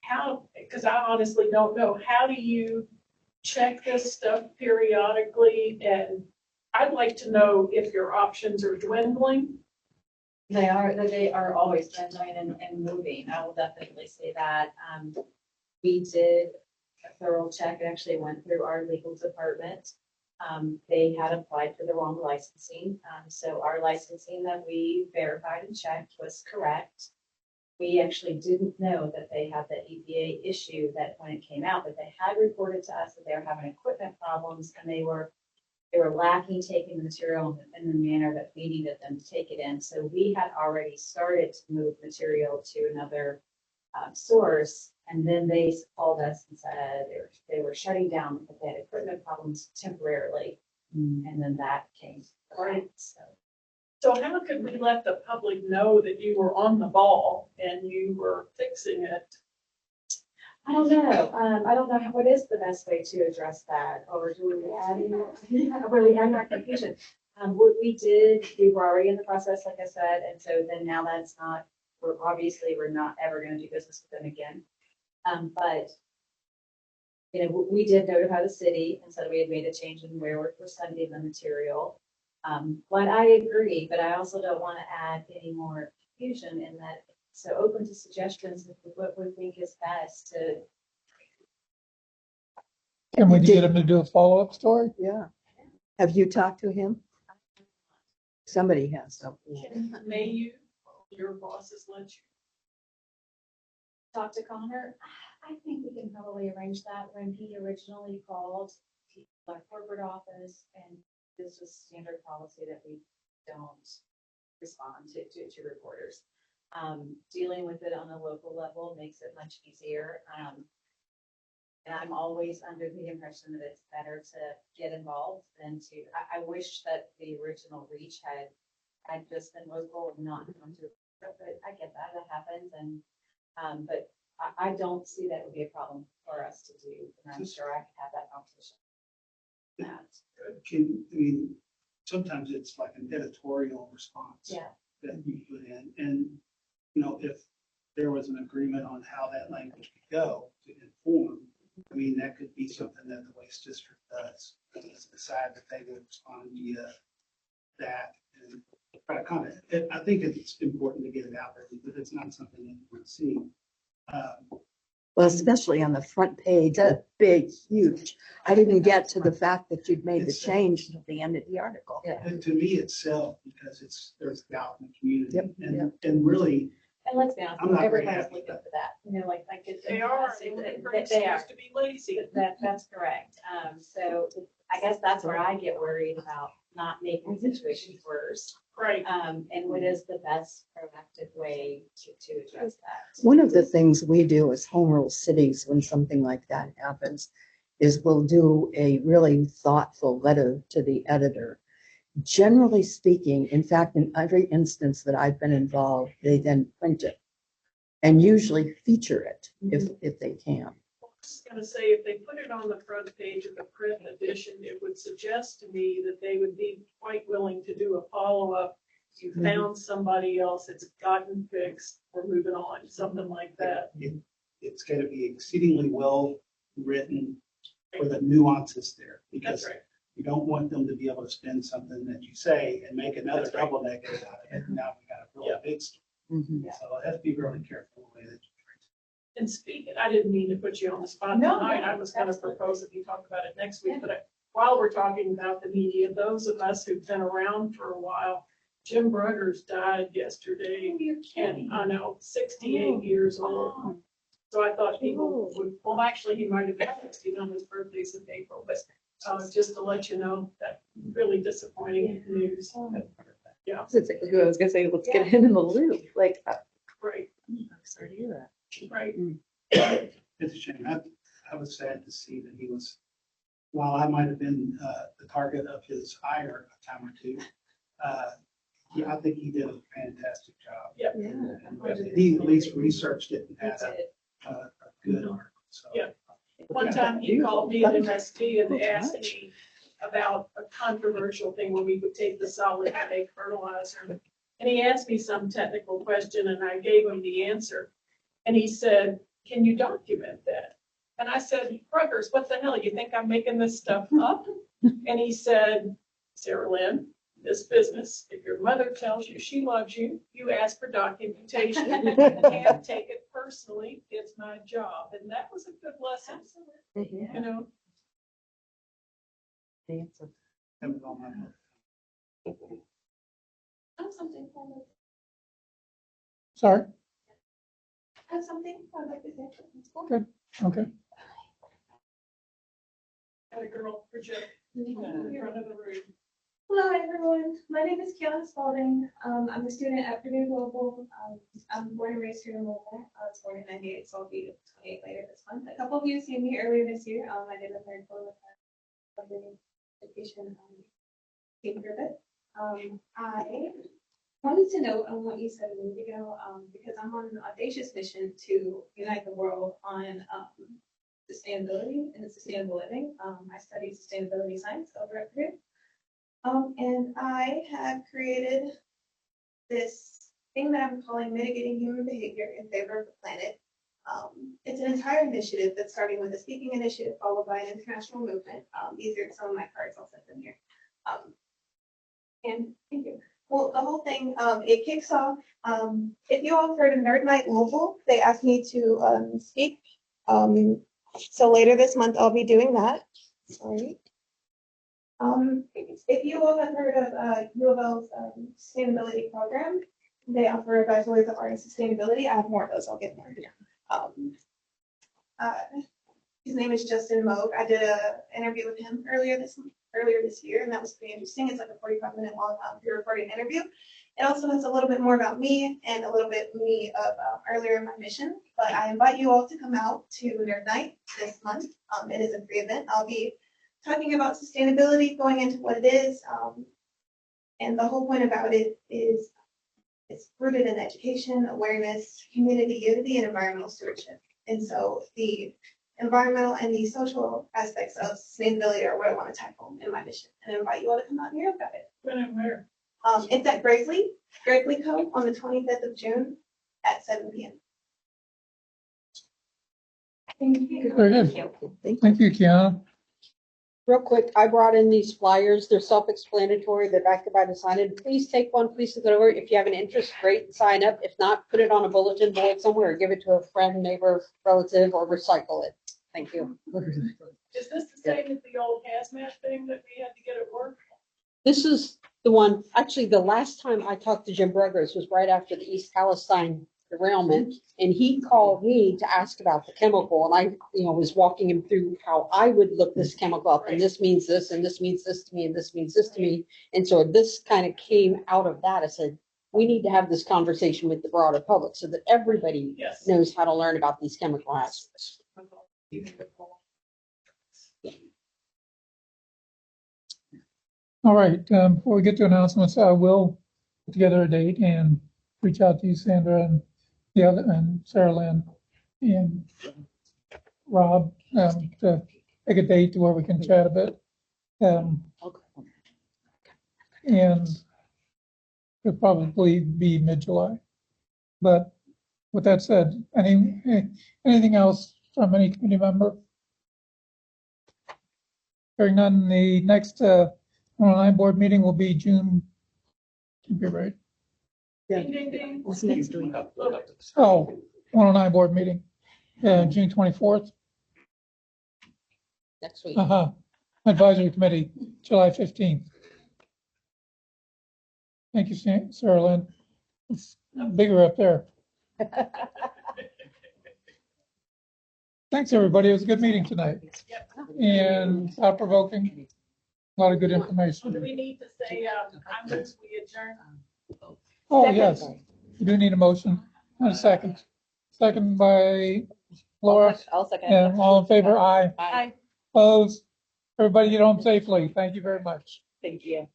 how, because I honestly don't know, how do you check this stuff periodically? And I'd like to know if your options are dwindling. They are always dwindling and moving. I will definitely say that. We did a thorough check. It actually went through our legal department. They had applied for the wrong licensing. So our licensing that we verified and checked was correct. We actually didn't know that they had the EPA issue that when it came out, but they had reported to us that they were having equipment problems, and they were lacking taking the material in the manner that we needed them to take it in. So we had already started to move material to another source. And then they called us and said they were shutting down because they had equipment problems temporarily. And then that came. Right. So how could we let the public know that you were on the ball and you were fixing it? I don't know. I don't know what is the best way to address that, or do we add more confusion? What we did, we were already in the process, like I said, and so then now that's not, we're not ever going to do business with them again. But we did notify the city and said we had made a change in where we're sending the material. But I agree, but I also don't want to add any more confusion in that. So open to suggestions of what we think is best to. Can we get him to do a follow-up story? Yeah. Have you talked to him? Somebody has. May you, your bosses let you? Talk to Connor. I think we can probably arrange that. When he originally called our corporate office, and this was standard policy that we don't respond to reporters. Dealing with it on a local level makes it much easier. And I'm always under the impression that it's better to get involved than to, I wish that the original reach had just been local and not come to, but I get that, that happens. And, but I don't see that would be a problem for us to do. And I'm sure I could have that conversation. Sometimes it's like an editorial response that you put in. And, if there was an agreement on how that language could go to inform, that could be something that the waste district does. Decide that they would respond via that and try to comment. I think it's important to get it out there because it's not something that you would see. Well, especially on the front page, a big, huge. I didn't get to the fact that you'd made the change at the end of the article. And to me, itself, because there's doubt in the community. Yep. And really, And let's be honest, I'm not very everybody's happy looking with for that. Like it's. They are. They They are. used to be lazy. That's correct. So I guess that's where I get worried about not making situations worse. Right. And what is the best proactive way to address that? One of the things we do as home rule cities when something like that happens is we'll do a really thoughtful letter to the editor. Generally speaking, in fact, in every instance that I've been involved, they then print it and usually feature it if they can. I was gonna say, if they put it on the front page of the print edition, it would suggest to me that they would be quite willing to do a follow-up. You found somebody else, it's gotten fixed, we're moving on, something like that. It's going to be exceedingly well written for the nuances there, because That's right. you don't want them to be able to spin something that you say and make another That's right. double negative out of it. And now we got a really big story. So I have to be really careful the way that you treat it. And speaking, I didn't mean to put you on the spot No, tonight. no, I was gonna absolutely. propose that we talk about it next week, but while we're talking about the media, those of us who've been around for a while, Jim Bruggers died yesterday, and I know, 68 years old. So I thought people would, well, actually, he might have been 60 on his birthday's in April, but just to let you know, that really disappointing news. Yeah, I was gonna say, let's get him in the loop, like, right, I'm sorry to hear that. right. It's a shame. I was sad to see that he was, while I might have been the target of his ire a time or two, yeah, I think he did a fantastic job. Yeah. And he at least researched it and had a good article. So. Yeah. One time he called me at MSD and asked me about a controversial thing where we would take the solid egg fertilizer. And he asked me some technical question and I gave him the answer. And he said, can you document that? And I said, Bruggers, what the hell? You think I'm making this stuff up? And he said, Sarah Lynn, this business, if your mother tells you she loves you, you ask for documentation. You can't take it personally. It's my job. And that was a good lesson. Absolutely. You know, That was all my note. I have something. Sorry. I have something I'd like to say. Okay. Okay. had a girl project in front of the room. Hello, everyone. My name is Kiana Spalding. I'm a student at Purdue Global. I'm born and raised here in Louisville. I was born in '98, so I'll be 28 later this month. A couple of you seen me earlier this year. I did a third with education team for a bit. I wanted to note on what you said a minute ago, because I'm on an audacious mission to unite the world on sustainability and sustainable living. I study sustainability science over at Purdue. And I have created this thing that I'm calling Mitigating Human Behavior in Favor of the Planet. It's an entire initiative that's starting with a speaking initiative followed by an international movement. These are some of my cards, I'll set them here. And thank you. Well, the whole thing, it kicks off, if you all have heard of Nerd Night Louisville, they asked me to speak. So later this month, I'll be doing that. Sorry. If you all have heard of U of L's sustainability program, they offer a bachelor's of art in sustainability. I have more of those. I'll get more. His name is Justin Moog. I did an interview with him earlier this year, and that was pretty interesting. It's like a 45-minute long pre-recorded interview. It also has a little bit more about me and a little bit me of earlier in my mission. But I invite you all to come out to Nerd Night this month. It is a free event. I'll be talking about sustainability, going into what it is, and the whole point about it is it's rooted in education, awareness, community unity, and environmental stewardship. And so the environmental and the social aspects of sustainability are what I want to tackle in my mission, and I invite you all to come out and hear about it. When and where? It's at Gravely Co. on the 25th of June at 7 p.m. Thank you. Very good. Thank you, Kiana. Real quick, I brought in these flyers. They're self-explanatory. They're backed by the sign-in. Please take one. Please look it over. If you have an interest, great, sign up. If not, put it on a bulletin board somewhere. Or give it to a friend, neighbor, relative, or recycle it. Thank you. Is this the same as the old hazmat thing that we had to get at work? This is the one, actually, the last time I talked to Jim Bruggers was right after the East Palestine derailment. And he called me to ask about the chemical. And I, was walking him through how I would look this chemical up. And this means this, and this means this to me, and this means this to me. And so this kind of came out of that. I said, we need to have this conversation with the broader public so that everybody knows how to learn about these chemical aspects. All right, before we get to announcements, I will put together a date and reach out to you, Sandra, and the other, and Sarah Lynn and Rob, to pick a date to where we can chat a bit. And it'll probably be mid-July. But with that said, anything else from any committee member? Hearing none, the next 109 board meeting will be June. You'll be right. Ding, ding, ding. What's next week? Oh, 109 board meeting, June 24th. Next week. Advisory committee, July 15th. Thank you, Sarah Lynn. It's bigger up there. Thanks, everybody. It was a good meeting tonight. And thought-provoking, a lot of good Do information. we need to say, I move we adjourn? Oh, yes, you do need a motion and a second. Second by Laura, I'll second. and all in favor, aye. Aye. Opposed? Everybody get home safely. Thank you very much. Thank you.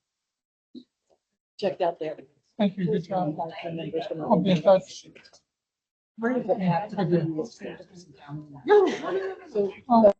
Checked out there. Thank you, good job. I'll be in touch. Part of it happened. Oh.